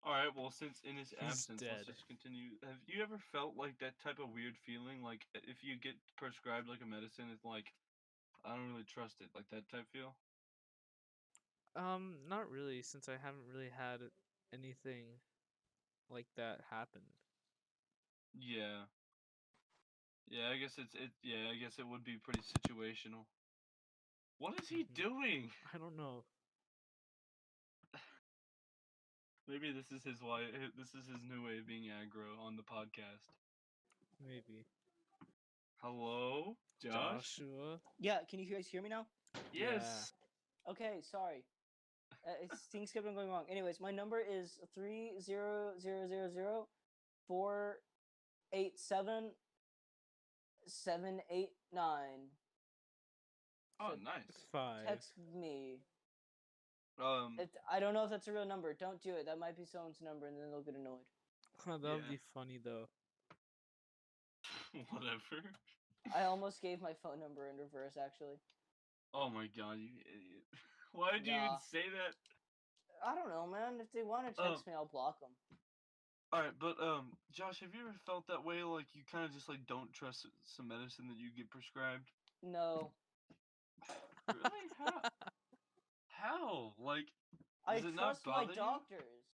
Alright, well, since in his He's absence, let's dead. just continue. Have you ever felt like that type of weird feeling? Like, if you get prescribed, like, a medicine, it's like, I don't really trust it. Like, that type feel? Not really, since I haven't really had anything like that happen. Yeah. Yeah, I guess I guess it would be pretty situational. What is he Mhm. doing? I don't know. Maybe this is his new way of being aggro on the podcast. Maybe. Hello? Josh? Joshua? Yeah, can you guys hear me now? Yes. Okay, sorry. Things kept on going wrong. Anyways, my number is 3000487 789. Oh, So nice. 5. text me. Um, I don't know if that's a real number. Don't do it. That might be someone's number, and then they'll get annoyed. That would Yeah. be funny though. whatever. I almost gave my phone number in reverse, actually. Oh my god, you idiot. Why did you even Nah. say that? I don't know, man. If they want to text me, I'll block them. Alright, but, Josh, have you ever felt that way? Like, you kind of just, like, don't trust some medicine that you get prescribed? No. Really? How? Like, I does it not trust my bother you? doctors.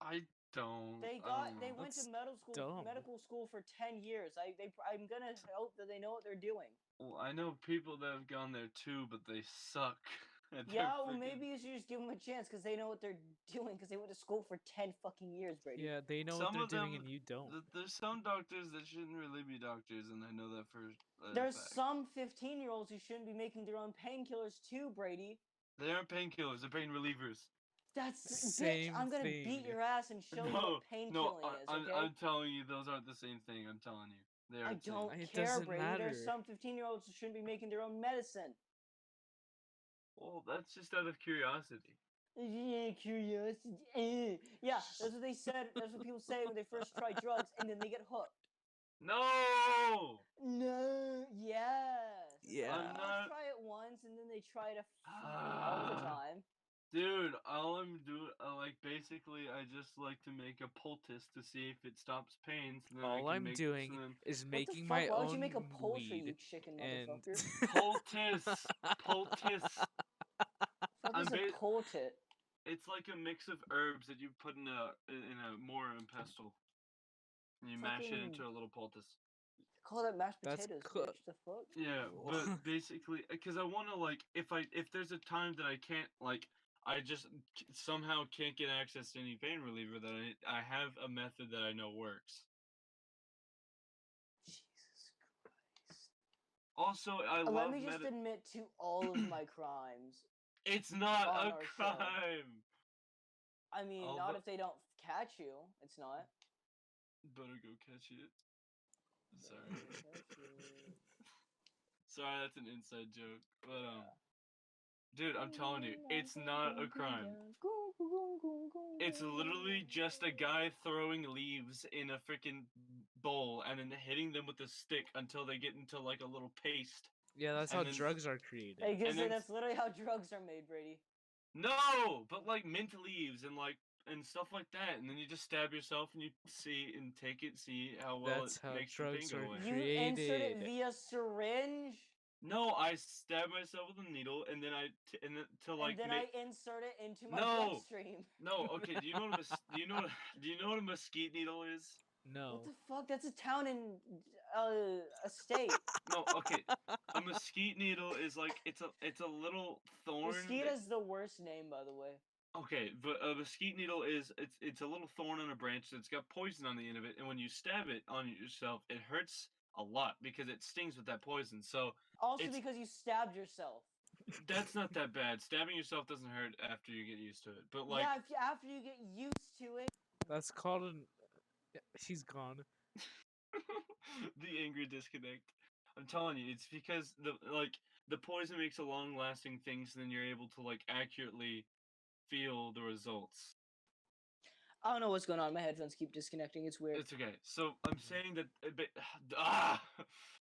I don't. They I don't they know. went to That's dumb. medical school for 10 years. I'm gonna hope that they know what they're doing. Well, I know people that have gone there too, but they suck. at their Yeah, well, frickin- maybe you should just give them a chance because they know what they're doing because they went to school for 10 fucking years, Brady. Yeah, they know Some what they're of doing them- and you don't. There's some doctors that shouldn't really be doctors, and I know that for a There's fact. some 15-year-olds who shouldn't be making their own painkillers too, Brady. They aren't painkillers; they're pain relievers. That's Same bitch. I'm gonna thing. beat your ass and show you what pain killing is. Okay. I'm telling you, those aren't the same thing. I'm telling you, they I aren't. the same. don't It care, doesn't Brady. There's matter. some 15-year-olds who shouldn't be making their own medicine. Well, that's just out of curiosity. Yeah, curiosity. Yeah, that's what they said. That's what people say when they first try drugs, and then they get hooked. No. No, yes. Yeah. I'm People not- try it once, and then they try it all the time. Dude, all I'm doing, basically, I just like to make a poultice to see if it stops pain. So then All I'm doing so then- is What making the fuck? my Why own would you make a poultry, weed you chicken and motherfucker? Poultice. Poultice. Fuck I'm is a ba- poultice? It's like a mix of herbs that you put in a mortar and pestle, and you mash it Fucking- into a little poultice. Call that mashed That's potatoes, cook. bitch. The fuck? Yeah, but basically, because I want to if there's a time that I can't I just somehow can't get access to any pain reliever, that I have a method that I know works. Jesus Christ. Also, I love Let me just admit to all of my crimes. It's not on a our show. crime. I mean, Although- not if they don't catch you. It's not. Better go catch it. Sorry. Catch it. Sorry, that's an inside joke. But dude, I'm telling you, it's not a crime. It's literally just a guy throwing leaves in a freaking bowl and then hitting them with a stick until they get into like a little paste. Yeah, that's And how then- drugs are created. Hey, And then- that's literally how drugs are made, Brady. No, but like mint leaves and stuff like that, and then you just stab yourself and you see and take it, see how well That's it how makes the drugs pain go are away. You insert it created. via syringe, No, I stab myself with a needle and then and then I insert it into my No. bloodstream. No, okay. Do you know what do you know what a mesquite needle is? No. What the fuck? That's a town in a state. No, okay. A mesquite needle is like it's a little thorn. Mesquite that- is the worst name, by the way. Okay, but a mesquite needle is it's a little thorn on a branch that's got poison on the end of it, and when you stab it on yourself, it hurts a lot because it stings with that poison. So Also, It's- because you stabbed yourself. that's not that bad. Stabbing yourself doesn't hurt after you get used to it. But like Yeah, after you get used to it. That's called an. He's gone. the angry disconnect. I'm telling you, it's because the poison makes a long-lasting thing, so then you're able to accurately feel the results. I don't know what's going on. My headphones keep disconnecting. It's weird. It's okay. So I'm saying that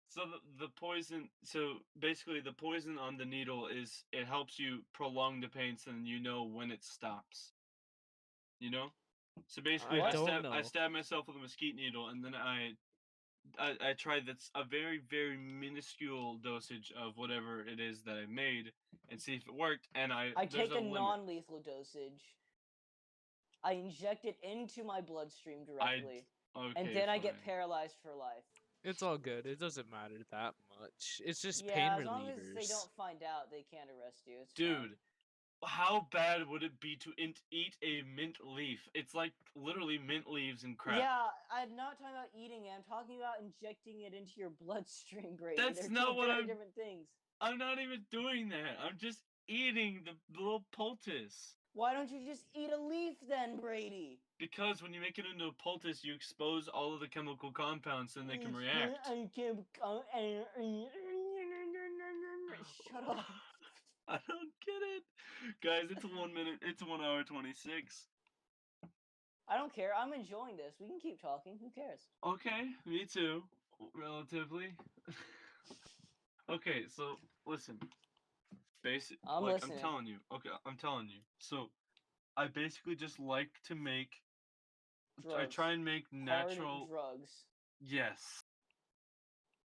so the poison. So basically, the poison on the needle is it helps you prolong the pain, so then you know when it stops. You know. So basically, I I don't know. stab myself with a mesquite needle, and then I tried that's a very very minuscule dosage of whatever it is that I made, and see if it worked. And I there's take a limit. non-lethal dosage. I inject it into my bloodstream directly, Okay, and then I get fine. paralyzed for life. It's all good. It doesn't matter that much. It's just Yeah, pain as long as they relievers. don't find out, they can't arrest you. It's Dude, fine. how bad would it be to eat a mint leaf? It's like literally mint leaves and crap. Yeah, I'm not talking about eating it. I'm talking about injecting it into your bloodstream, Brady. That's They're not two what very I'm- different things. I'm not even doing that. I'm just eating the little poultice. Why don't you just eat a leaf then, Brady? Because when you make it into a poultice, you expose all of the chemical compounds and they can react. Shut up. I don't get it. Guys, it's 1 minute. It's 1 hour 26. I don't care. I'm enjoying this. We can keep talking. Who cares? Okay, me too. Relatively. Okay, so listen. I'm listening. I'm telling you. Okay, I'm telling you. So, I basically just like to make. I Drugs. try and make Hard natural. drugs. Yes.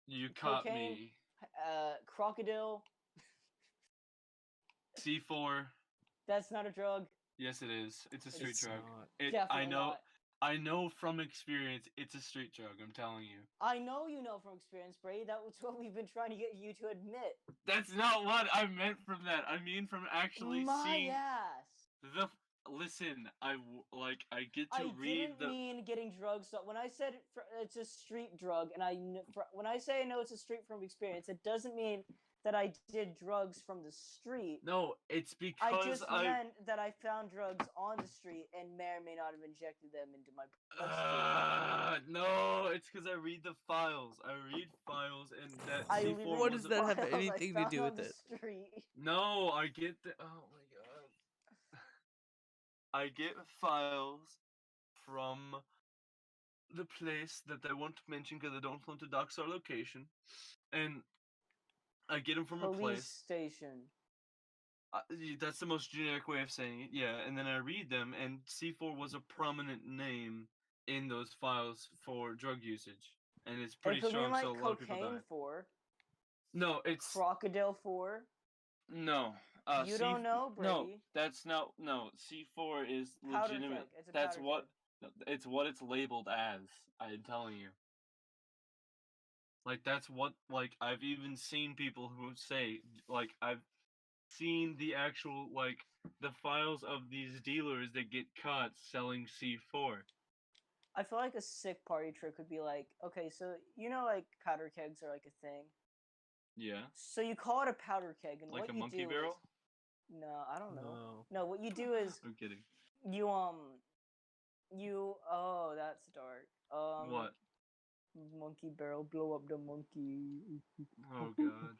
You caught Cocaine. me. Crocodile. C4. That's not a drug. Yes, it is. It's a street It's drug. not. Definitely I know. not. I know from experience. It's a street drug. I'm telling you. I know you know from experience, Brady. That was what we've been trying to get you to admit. That's not what I meant from that. I mean from actually My seeing ass. the. Listen, I get to I read didn't mean getting drugs. So when I said it's a street drug, and when I say I know it's a street from experience, it doesn't mean that I did drugs from the street. No, it's because I just meant that I found drugs on the street and may or may not have injected them into my bloodstream. No, it's because I read the files. I read files, and that I C4 literally What was does that have files I anything to found do on with the it? street. No, I get the. Oh my god. I get files from the place that I won't mention because I don't want to dox our location, and I get them from a Police place. station. That's the most generic way of saying it. Yeah, and then I read them, and C4 was a prominent name in those files for drug usage, and it's pretty It could strong. be like So a lot of people cocaine die. for. No, it's Crocodile for. no. You don't know, Brady. No, that's not. No, C4 is Powder legitimate. keg. It's a That's powder what. keg. It's what it's labeled as. I'm telling you. Like that's what. Like I've even seen people who say. Like I've seen the actual like the files of these dealers that get caught selling C4. I feel like a sick party trick would be like, okay, so you know, like powder kegs are like a thing. Yeah. So you call it a powder keg, and Like what a you monkey do barrel? is no, I don't know. No. No, what you do is I'm kidding. you oh, that's dark. What? Monkey barrel, blow up the monkey. Oh god.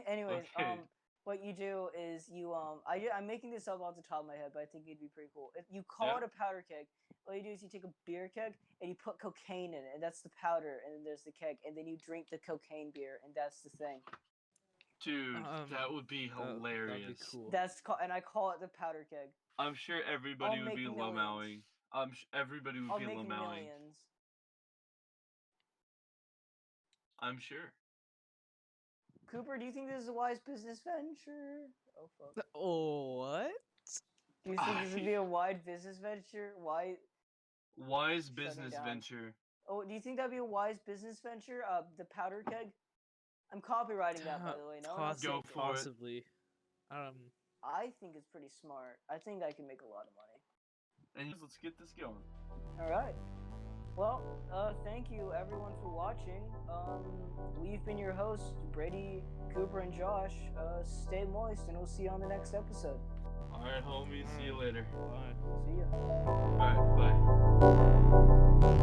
Anyways, Okay. what you do is I'm making this up off the top of my head, but I think it'd be pretty cool. If you call it a powder keg, what you do is you take a beer keg and you put cocaine in it, and that's the powder, and then there's the keg, and then you drink the cocaine beer, and that's the thing. Dude, that would be hilarious. That'd be cool. And I call it the powder keg. I'm sure everybody I'll would be make millions. lamowing. Everybody would I'll be make lamowing. millions. I'm sure. Cooper, do you think this is a wise business venture? Oh fuck. Oh, what? Do you think this would be a wide business venture? Wise Shut business down. venture. Oh, do you think that'd be a wise business venture? The powder keg. I'm copywriting that, by the way. No one else Go take it. for it. Possibly. I think it's pretty smart. I think I can make a lot of money. And let's get this going. All right. Well, thank you everyone for watching. We've been your hosts, Brady, Cooper, and Josh. Stay moist, and we'll see you on the next episode. All right, homies. See you later. Bye. See ya. All right, bye.